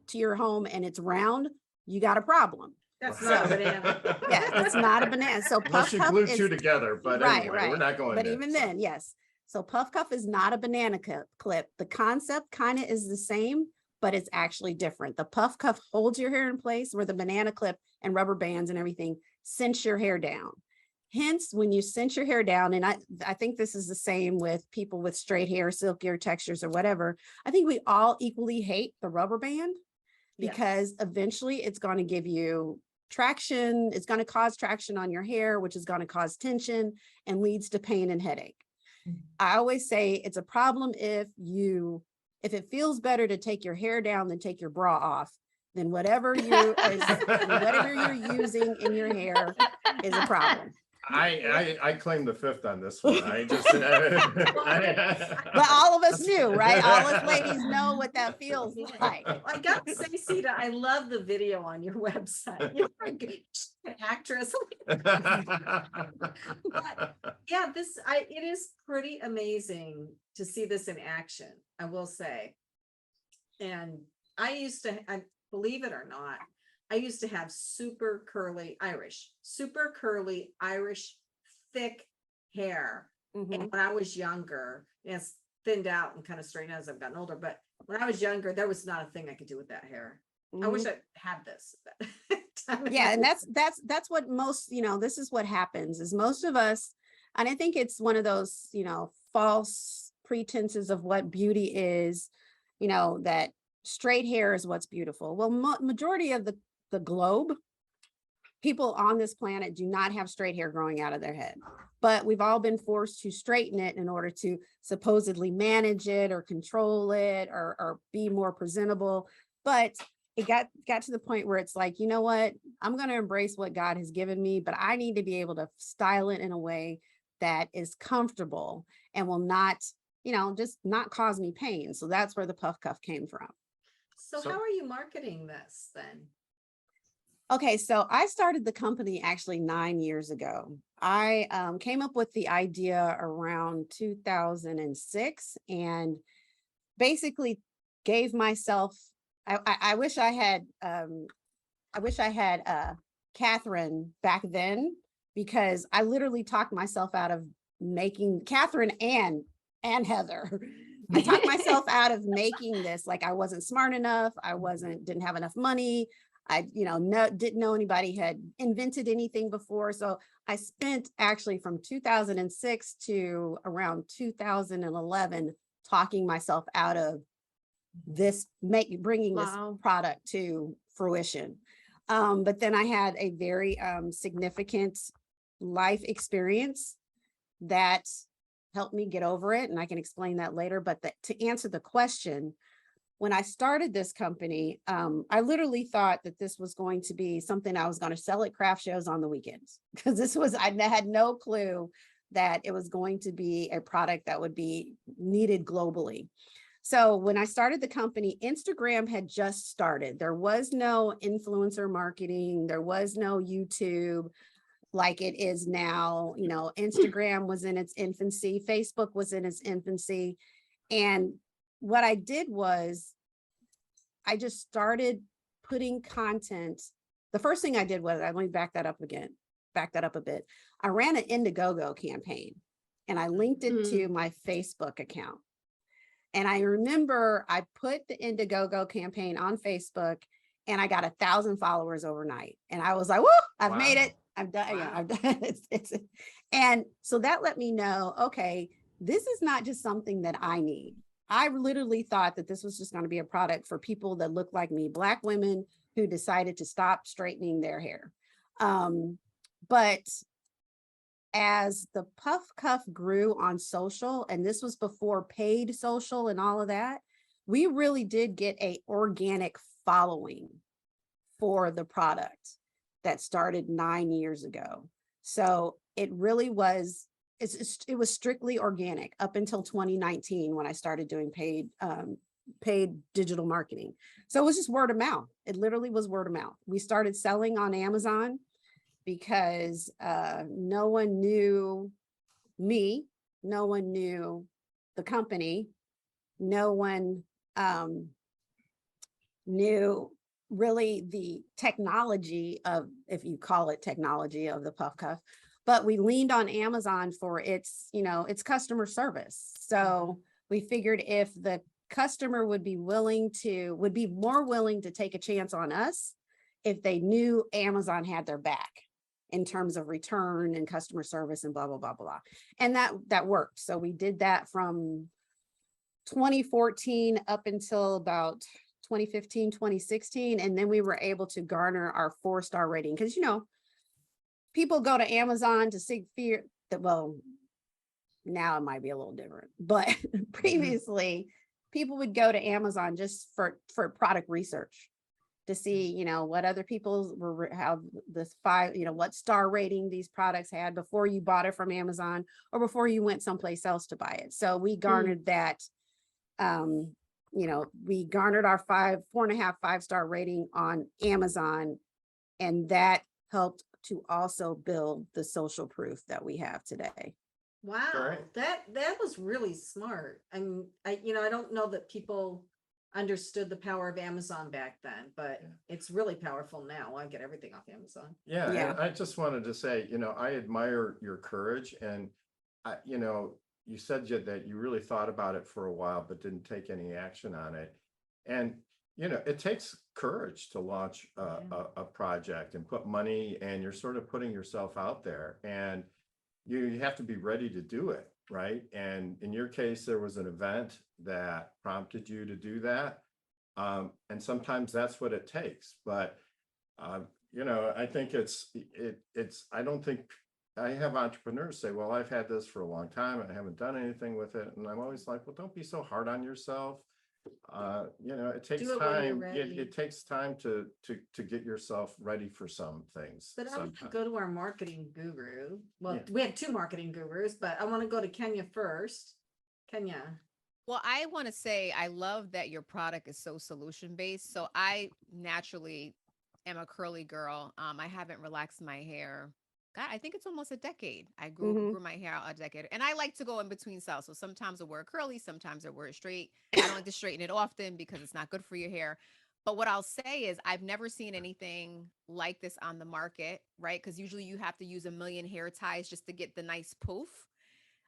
to your home and it's round, you got a problem. That's not a banana. Yeah, it's not a banana. So Unless you PuffCuff glue is two together, but right, anyway, right. we're not going But there, even so. then, yes. So PuffCuff is not a banana clip. The concept kind of is the same, but it's actually different. The PuffCuff holds your hair in place, where the banana clip and rubber bands and everything cinch your hair down. Hence, when you cinch your hair down, and I think this is the same with people with straight hair, silkier textures or whatever, I think we all equally hate the rubber band, because eventually it's going to give you traction. It's going to cause traction on your hair, which is going to cause tension and leads to pain and headache. I always say it's a problem if you if it feels better to take your hair down than take your bra off, then whatever whatever you're using in your hair is a problem. I claim the fifth on this one. I just. But all of us knew, right? All us ladies know what that feels like. I got to say, Ceata, I love the video on your website. You're a good actress. But yeah, it is pretty amazing to see this in action, I will say. And I believe it or not, I used to have super curly Irish, thick hair. Mhm. And when I was younger, it's thinned out and kind of straightened out as I've gotten older. But when I was younger, there was not a thing I could do with that hair. I wish I had this. Yeah, and that's what most, this is what happens is most of us, and I think it's one of those, false pretenses of what beauty is, that straight hair is what's beautiful. Well, majority of the globe, people on this planet do not have straight hair growing out of their head, but we've all been forced to straighten it in order to supposedly manage it or control it or be more presentable. But it got to the point where it's like, you know what, I'm going to embrace what God has given me, but I need to be able to style it in a way that is comfortable and will not, just not cause me pain. So that's where the PuffCuff came from. So how are you marketing this then? Okay, so I started the company actually 9 years ago. I came up with the idea around 2006 and basically gave myself, I wish I had Kathryn back then, because I literally talked myself out of making Kathryn and Heather. I talked myself out of making this. Like I wasn't smart enough. Didn't have enough money. I, didn't know anybody had invented anything before. So I spent actually from 2006 to around 2011 talking myself out of this, bringing this product to fruition. But then I had a very significant life experience that helped me get over it. And I can explain that later. But to answer the question, when I started this company, I literally thought that this was going to be something I was going to sell at craft shows on the weekends, because I had no clue that it was going to be a product that would be needed globally. So when I started the company, Instagram had just started. There was no influencer marketing. There was no YouTube like it is now. Instagram was in its infancy. Facebook was in its infancy. And what I did was I just started putting content. The first thing I did was, let me back that up a bit. I ran an Indiegogo campaign and I linked it to my Facebook account. And I remember I put the Indiegogo campaign on Facebook and I got 1,000 followers overnight. And I was like, whoa, I've made it. I've done, I've done it. And so that let me know, okay, this is not just something that I need. I literally thought that this was just going to be a product for people that look like me, Black women who decided to stop straightening their hair. But as the PuffCuff grew on social, and this was before paid social and all of that, we really did get an organic following for the product that started 9 years ago. So it really was, it was strictly organic up until 2019 when I started doing paid digital marketing. So it was just word of mouth. It literally was word of mouth. We started selling on Amazon because no one knew me, no one knew the company, no one knew really the technology of, if you call it technology, of the PuffCuff, but we leaned on Amazon for its, its customer service. So we figured if the customer would be more willing to take a chance on us if they knew Amazon had their back in terms of return and customer service and blah, blah, blah, blah. And that worked. So we did that from 2014 up until about 2015, 2016. And then we were able to garner our 4-star rating. Because, people go to Amazon to seek fear that, well, now it might be a little different, but previously people would go to Amazon just for product research to see, you know, what other people were, how this five, you know, what star rating these products had before you bought it from Amazon or before you went someplace else to buy it. So we garnered that, you know, we garnered our 4.5, 5-star rating on Amazon, and that helped to also build the social proof that we have today. Wow, Right. that was really smart. You know, I don't know that people understood the power of Amazon back then, but Yeah. it's really powerful now. I get everything off Amazon. Yeah, Yeah. and I just wanted to say, you know, I admire your courage, and you know, you said that you really thought about it for a while, but didn't take any action on it. And, you know, it takes courage to launch a project and put money, and you're sort of putting yourself out there, and you have to be ready to do it, right? And in your case, there was an event that prompted you to do that. And sometimes that's what it takes. But you know, I think I don't think, I have entrepreneurs say, well, I've had this for a long time and I haven't done anything with it. And I'm always like, well, don't be so hard on yourself. You know, it takes Do it when you're time. ready. It takes time to get yourself ready for some things. But I want to sometimes. go to our marketing guru. Well, Yeah. we have 2 marketing gurus, but I want to go to Kenya first. Kenya. Well, I want to say I love that your product is so solution based. So I naturally am a curly girl. I haven't relaxed my hair. God, I think it's almost a decade. I grew my hair out a decade, and I like to go in between styles. So sometimes I wear it curly, sometimes I wear it straight. I don't like to straighten it often because it's not good for your hair. But what I'll say is I've never seen anything like this on the market, right? Because usually you have to use a million hair ties just to get the nice poof.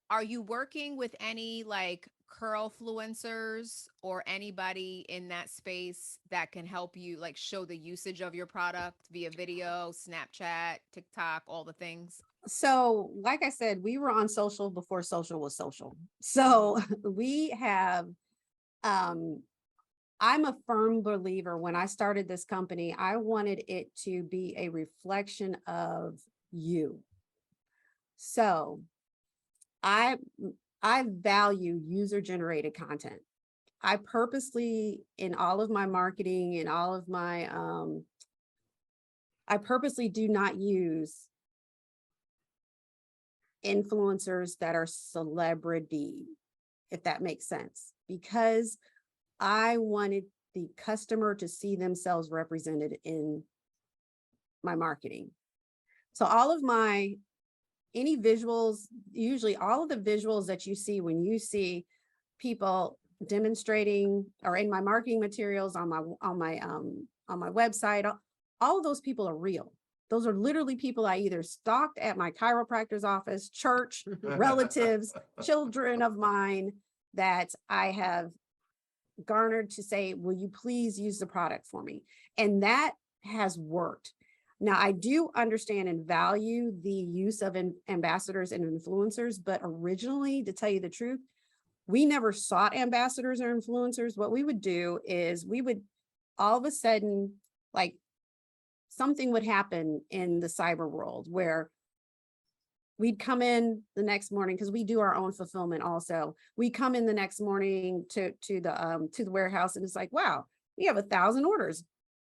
Are you working with any like curl fluencers or anybody in that space that can help you like show the usage of your product via video, Snapchat, TikTok, all the things? So, like I said, we were on social before social was social. So we have, I'm a firm believer, when I started this company, I wanted it to be a reflection of you. So I value user generated content. I purposely, in all of my marketing and all of my, I purposely do not use influencers that are celebrity, if that makes sense, because I wanted the customer to see themselves represented in my marketing. So all of my, any visuals, usually all of the visuals that you see when you see people demonstrating, or in my marketing materials on my website, all of those people are real. Those are literally people I either stalked at my chiropractor's office, church, relatives, children of mine that I have garnered to say, will you please use the product for me? And that has worked. Now, I do understand and value the use of ambassadors and influencers, but originally, to tell you the truth, we never sought ambassadors or influencers. What we would do is we would all of a sudden, like, something would happen in the cyber world where we'd come in the next morning, because we do our own fulfillment also. We come in the next morning to the warehouse, and it's like, wow, we have 1,000 orders.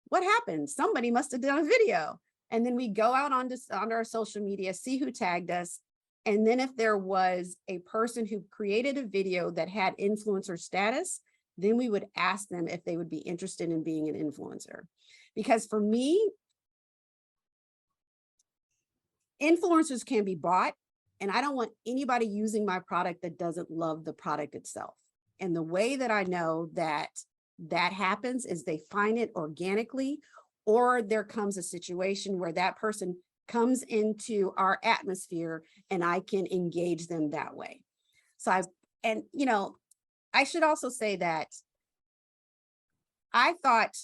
What happened? Somebody must have done a video. And then we go out onto our social media, see who tagged us. And then if there was a person who created a video that had influencer status, then we would ask them if they would be interested in being an influencer. Because for me, influencers can be bought, and I don't want anybody using my product that doesn't love the product itself. And the way that I know that that happens is they find it organically, or there comes a situation where that person comes into our atmosphere and I can engage them that way. So you know, I should also say that I thought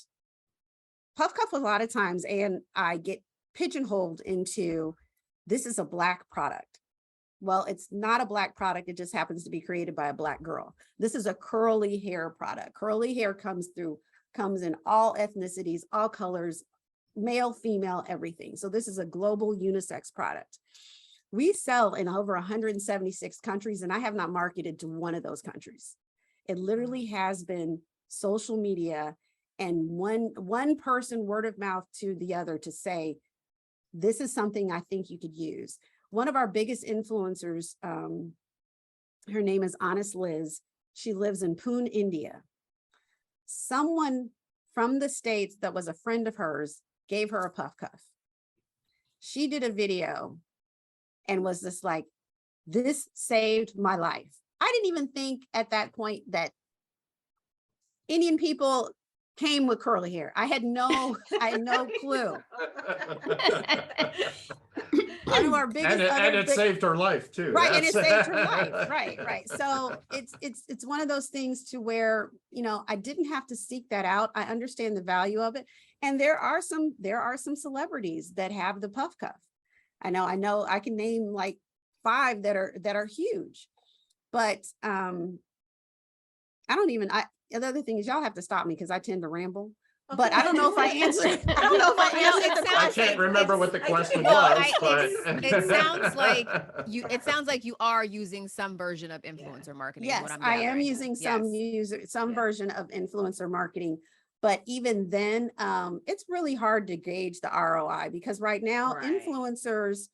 PuffCuff a lot of times, and I get pigeonholed into, this is a Black product. Well, it's not a Black product. It just happens to be created by a Black girl. This is a curly hair product. Curly hair comes in all ethnicities, all colors, male, female, everything. So this is a global unisex product. We sell in over 176 countries, and I have not marketed to one of those countries. It literally has been social media and one person word of mouth to the other to say, this is something I think you could use. One of our biggest influencers, her name is Honest Liz. She lives in Pune, India. Someone from the States that was a friend of hers gave her a PuffCuff. She did a video and was just like, this saved my life. I didn't even think at that point that Indian people came with curly hair. I had no clue. One of our biggest And it saved her life too. Right, and it That's- saved her life. Right. So it's one of those things to where, you know, I didn't have to seek that out. I understand the value of it. And there are some celebrities that have the PuffCuff. I know I can name like 5 that are huge. But the other thing is y'all have to stop me because I tend to ramble. But I don't know if I answered. I don't know if I answered the I question. can't remember what the question Well, was, but. it sounds like you are using some version of influencer marketing. is Yes, what I'm I am gathering. using some Yeah. version of influencer marketing. But even then, it's really hard to gauge the ROI because right now Right. influencers,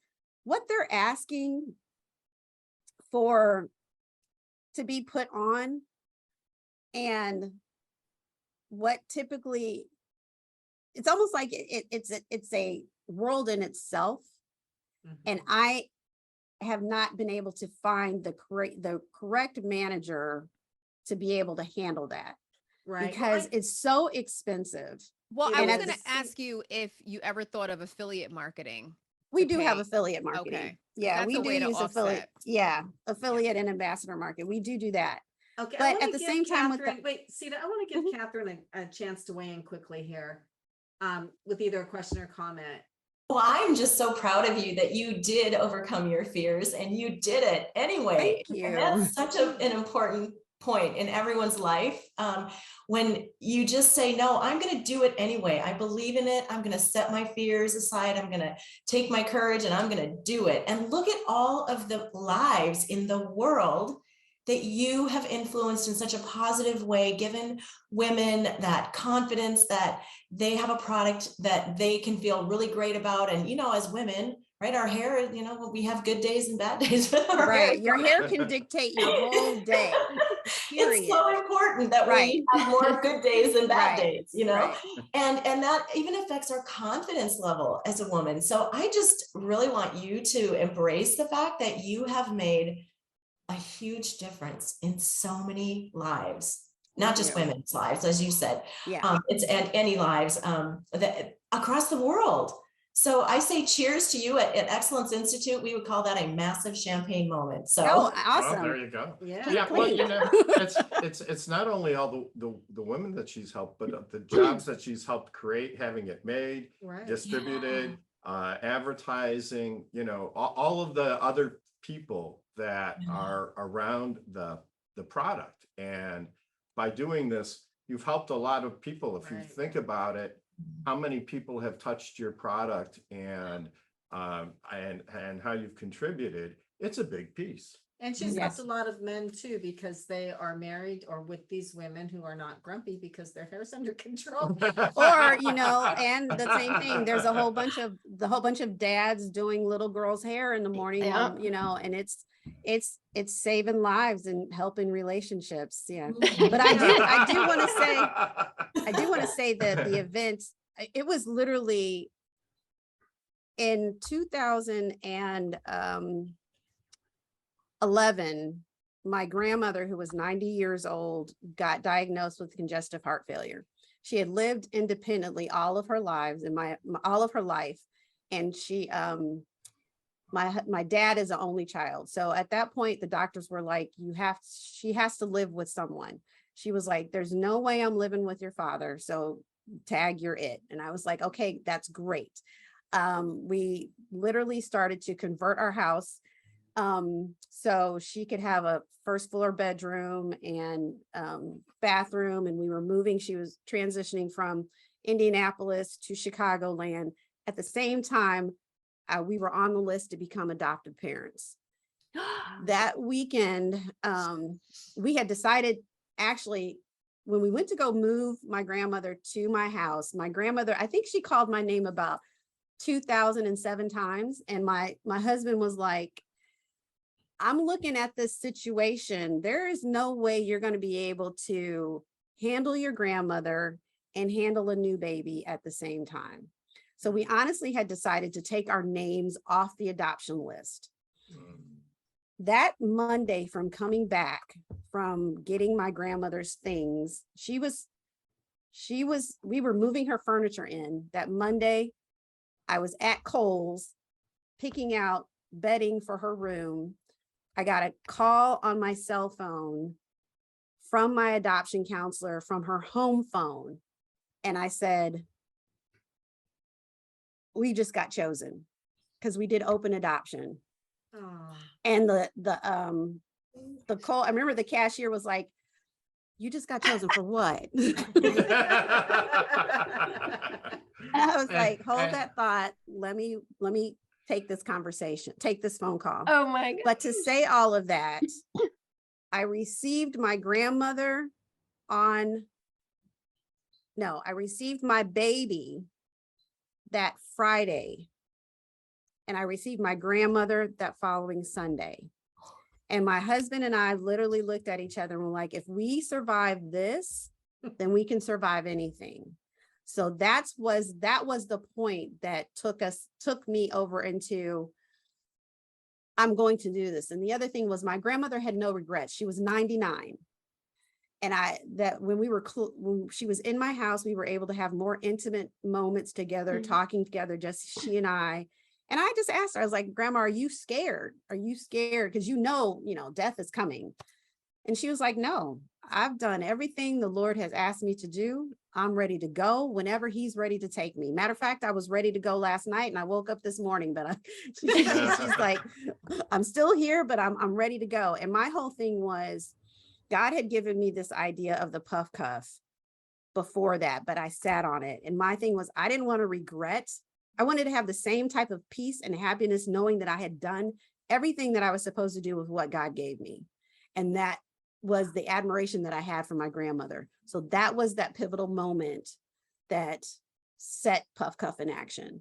what they're asking for to be put on and what typically, it's almost like it's a world in itself. And I have not been able to find the correct manager to be able to handle that Right. because it's so expensive. Well, It I was is. going to ask you if you ever thought of affiliate marketing. We to do have pay. affiliate marketing. Okay. Yeah, That's we a do way to use affiliate. offset. Yeah, affiliate and ambassador market. We do that. Okay, But at the same time with the- Kathryn, wait, Ceata, I want to give Kathryn a chance to weigh in quickly here, with either a question or comment. Well, I'm just so proud of you that you did overcome your fears and you did it anyway. Thank you. And that's such an important point in everyone's life. When you just say, no, I'm going to do it anyway. I believe in it. I'm going to set my fears aside. I'm going to take my courage and I'm going to do it. And look at all of the lives in the world that you have influenced in such a positive way, given women that confidence that they have a product that they can feel really great about. And, you know, as women, right, our hair, you know, we have good days and bad days. With our Right, your hair product. can dictate your whole day. Period. It's so important that Right. we have more good days than bad Right, days, you know, right. and that even affects our confidence level as a woman. So I just really want you to embrace the fact that you have made a huge difference in so many lives, not just Yeah. women's lives, as you said, Yeah. it's and any lives that across the world. So I say cheers to you at Excellence Institute. We would call that a massive champagne moment. So Oh, Oh, there awesome. you go. Yeah. Yeah, well, Clean. you know, it's not only all the women that she's helped, but the jobs that she's helped create, having it made, Right. distributed, advertising, you know, all of the other people that are around the product. And by doing this, you've helped a lot of people. If you Right. think about it, how many people have touched your product and how you've contributed, it's a big piece. And she's Yes. helped a lot of men too, because they are married or with these women who are not grumpy because their hair's under control. Or, you know, and the same thing, there's a whole bunch of dads doing little girls' hair in the morning, Yeah. you know, and it's saving lives and helping relationships. Yeah. But I do want to say that the event, it was literally in 2011, my grandmother, who was 90 years old, got diagnosed with congestive heart failure. She had lived independently all of her lives and all of her life. And she, my dad is the only child. So at that point, the doctors were like, she has to live with someone. She was like, there's no way I'm living with your father. So tag, you're it. And I was like, okay, that's great. We literally started to convert our house so she could have a first floor bedroom and bathroom. And we were moving. She was transitioning from Indianapolis to Chicagoland. At the same time, we were on the list to become adoptive parents. That weekend, we had decided actually, when we went to go move my grandmother to my house, my grandmother, I think she called my name about 2007 times. And my husband was like, I'm looking at this situation. There is no way you're going to be able to handle your grandmother and handle a new baby at the same time. So we honestly had decided to take our names off the adoption list. That Monday, from coming back from getting my grandmother's things, we were moving her furniture in. That Monday, I was at Kohl's picking out bedding for her room. I got a call on my cell phone from my adoption counselor from her home phone. And I said, we just got chosen because we did open adoption. Oh, And the call, I remember the cashier was like, you just got chosen for what? I was like, hold that thought. Let me take this conversation, take this phone call. Oh my God. But to say all of that, I received my grandmother I received my baby that Friday. And I received my grandmother that following Sunday. And my husband and I literally looked at each other and were like, if we survive this, then we can survive anything. So that was the point that took me over into, I'm going to do this. And the other thing was my grandmother had no regrets. She was 99. And when she was in my house, we were able to have more intimate moments together, talking together, just she and I. And I just asked her, I was like, Grandma, are you scared? Are you scared? Because death is coming. And she was like, no, I've done everything the Lord has asked me to do. I'm ready to go whenever he's ready to take me. Matter of fact, I was ready to go last night and I woke up this morning, but she's like, I'm still here, but I'm ready to go. And my whole thing was, God had given me this idea of the PuffCuff before that, but I sat on it. And my thing was, I didn't want to regret. I wanted to have the same type of peace and happiness, knowing that I had done everything that I was supposed to do with what God gave me. And that was the admiration that I had for my grandmother. So that was that pivotal moment that set PuffCuff in action.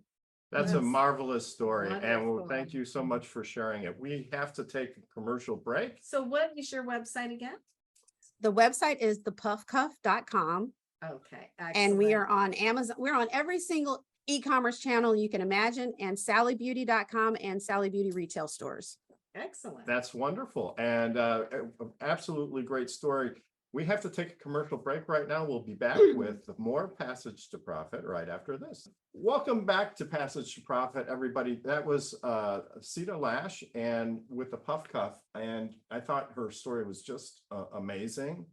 That's a marvelous story. Wonderful. And thank you so much for sharing it. We have to take a commercial break. so what is your website again? The website is thepuffcuff.com. Okay. And we excellent. are on Amazon. We're on every single e-commerce channel you can imagine, and sallybeauty.com and Sally Beauty retail stores. Excellent. That's wonderful. And absolutely great story. We have to take a commercial break right now. We'll be back with more Passage to Profit right after this. Welcome back to Passage to Profit, everybody. That was Ceata Lash and with the PuffCuff. And I thought her story was just amazing.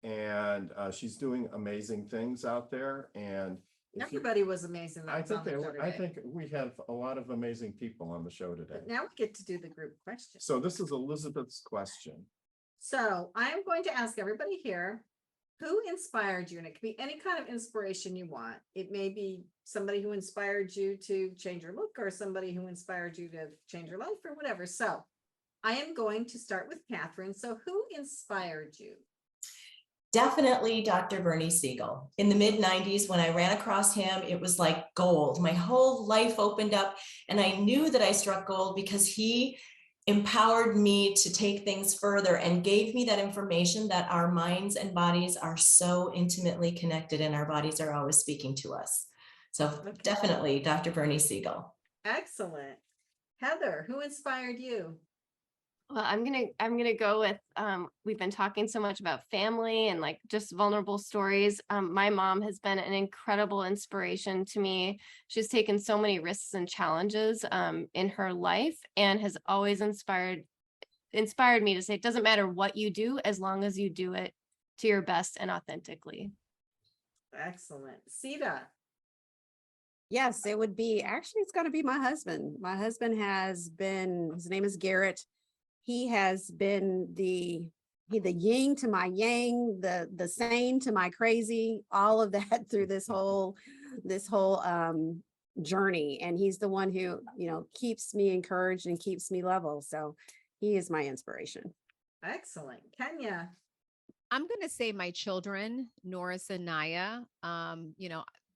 And she's doing amazing things out there. And Everybody was amazing. That I was on the show today. think we have a lot of amazing people on the show today. But now we get to do the group question. So this is Elizabeth's question. So I am going to ask everybody here, who inspired you? And it could be any kind of inspiration you want. It may be somebody who inspired you to change your look, or somebody who inspired you to change your life, or whatever. So I am going to start with Kathryn. So who inspired you? Definitely Dr. Bernie Siegel. In the mid-90s, when I ran across him, it was like gold. My whole life opened up, and I knew that I struck gold because he empowered me to take things further and gave me that information that our minds and bodies are so intimately connected, and our bodies are always speaking to us. So definitely Dr. Bernie Siegel. Excellent. Heather, who inspired you? Well, I'm gonna go with we've been talking so much about family and like just vulnerable stories. My mom has been an incredible inspiration to me. She's taken so many risks and challenges in her life, and has always inspired me to say it doesn't matter what you do as long as you do it to your best and authentically. Excellent. Ceata. Yes, it would be, actually, it's going to be my husband. My husband has been, his name is Gearhart. He has been the yin to my yang, the sane to my crazy, all of that through this whole journey. And he's the one who, keeps me encouraged and keeps me level. So he is my inspiration. Excellent. Kenya. I'm gonna say my children, Norris and Naya.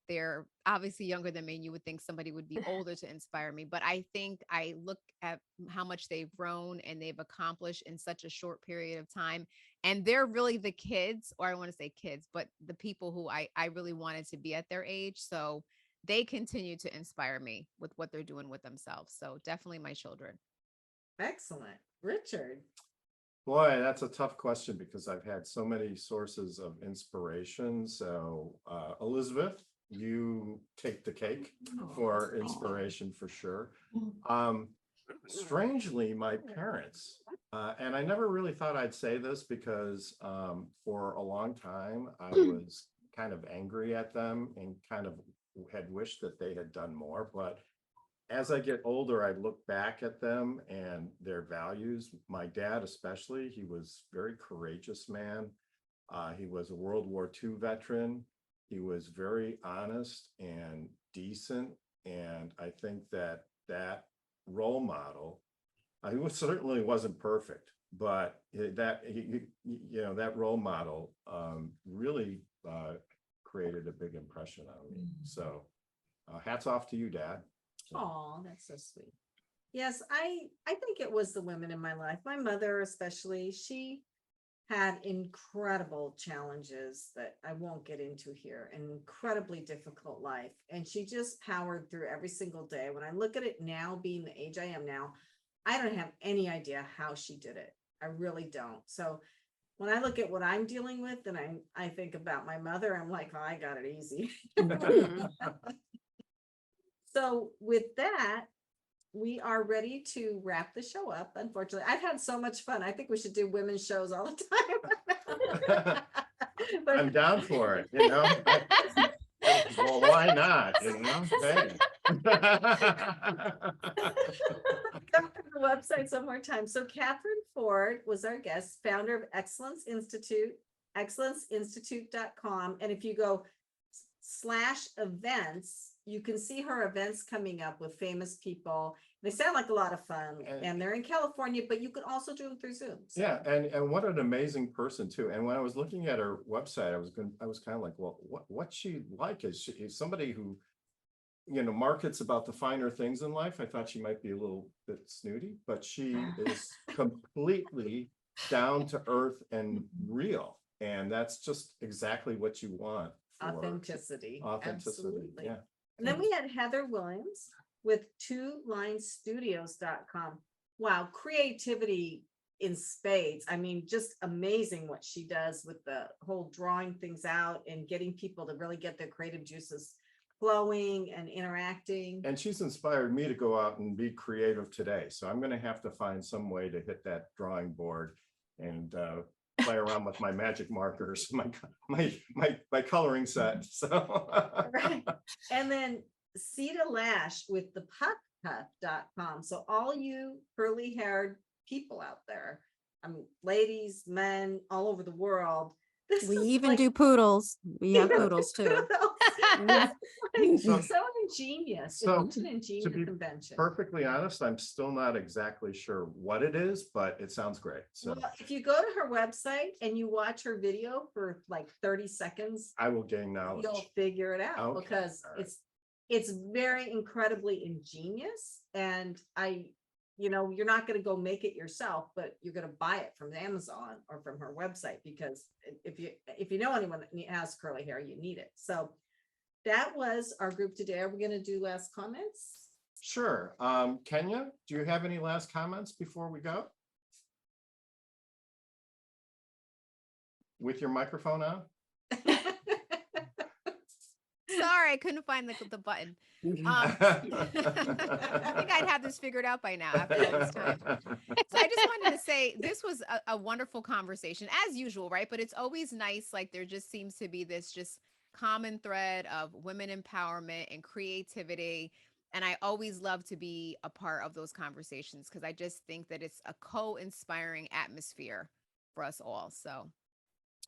They're obviously younger than me, and you would think somebody would be older to inspire me. But I think I look at how much they've grown and they've accomplished in such a short period of time. And they're really the kids, or I want to say kids, but the people who I really wanted to be at their age. So they continue to inspire me with what they're doing with themselves. So definitely my children. Excellent. Richard. Boy, that's a tough question because I've had so many sources of inspiration. So, Elizabeth, you take the cake for inspiration for sure. Strangely, my parents, and I never really thought I'd say this because for a long time I was kind of angry at them and kind of had wished that they had done more. But as I get older, I look back at them and their values. My dad, especially, he was a very courageous man. He was a World War II veteran. He was very honest and decent. And I think that that role model, he certainly wasn't perfect, but that role model really created a big impression on me. So hats off to you, Dad. Oh, that's so sweet. Yes, I think it was the women in my life. My mother especially, she had incredible challenges that I won't get into here, an incredibly difficult life. And she just powered through every single day. When I look at it now, being the age I am now, I don't have any idea how she did it. I really don't. So when I look at what I'm dealing with and I think about my mother, I'm like, oh, I got it easy. So with that, we are ready to wrap the show up. Unfortunately, I've had so much fun. I think we should do women's shows all the time. I'm down for it, well, why not, Hey. Come to the website some more time. So Kathryn Ford was our guest, founder of Excellence Institute, excellenceinstitute.com. And if you go /events, you can see her events coming up with famous people. They sound like a lot of fun, and they're in California, but you can also do them through Zoom. So. Yeah, and what an amazing person too. And when I was looking at her website, I was kind of like, well, what's she like? Is somebody who markets about the finer things in life? I thought she might be a little bit snooty, but she is completely down to earth and real, and that's just exactly what you want. Authenticity. Absolutely. Yeah. And then we had Heather Willems with TwoLineStudios.com. Wow, creativity in spades. I mean, just amazing what she does with the whole drawing things out and getting people to really get their creative juices flowing and interacting. And she's inspired me to go out and be creative today. So I'm going to have to find some way to hit that drawing board and play around with my magic markers, my coloring set. So right. And then Ceata Lash with the PuffCuff.com. So all you curly haired people out there, ladies, men, all over the world. We even do poodles. We have poodles too. So ingenious. So, it's an ingenious to be convention. Perfectly honest, I'm still not exactly sure what it is, but it sounds great. So well, if you go to her website and you watch her video for like 30 seconds, I will gain knowledge. You'll figure it out. Okay. Because it's very incredibly ingenious. And you're not going to go make it yourself, but you're going to buy it from Amazon or from her website, because if you know anyone that has curly hair, you need it. So that was our group today. Are we going to do last comments? Sure. Kenya, do you have any last comments before we go? With your microphone on? Sorry, I couldn't find the button. I think I'd have this figured out by now after all this time. So I just wanted to say this was a wonderful conversation as usual, right? But it's always nice. Like there just seems to be this just common thread of women empowerment and creativity. And I always love to be a part of those conversations because I just think that it's a co-inspiring atmosphere for us all. So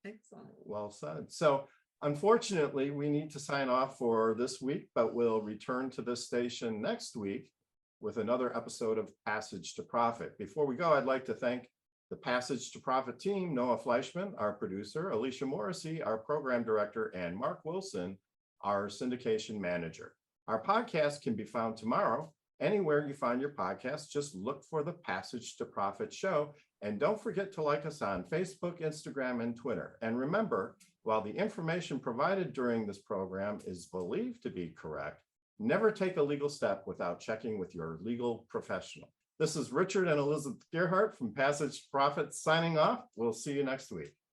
excellent. Well said. So unfortunately, we need to sign off for this week, but we'll return to this station next week with another episode of Passage to Profit. Before we go, I'd like to thank The Passage to Profit team, Noah Fleischman, our producer, Alicia Morrissey, our program director, and Mark Wilson, our syndication manager. Our podcast can be found tomorrow. Anywhere you find your podcast, just look for the Passage to Profit show. And don't forget to like us on Facebook, Instagram, and Twitter. And remember, while the information provided during this program is believed to be correct, never take a legal step without checking with your legal professional. This is Richard and Elizabeth Gearhart from Passage to Profit signing off. We'll see you next week.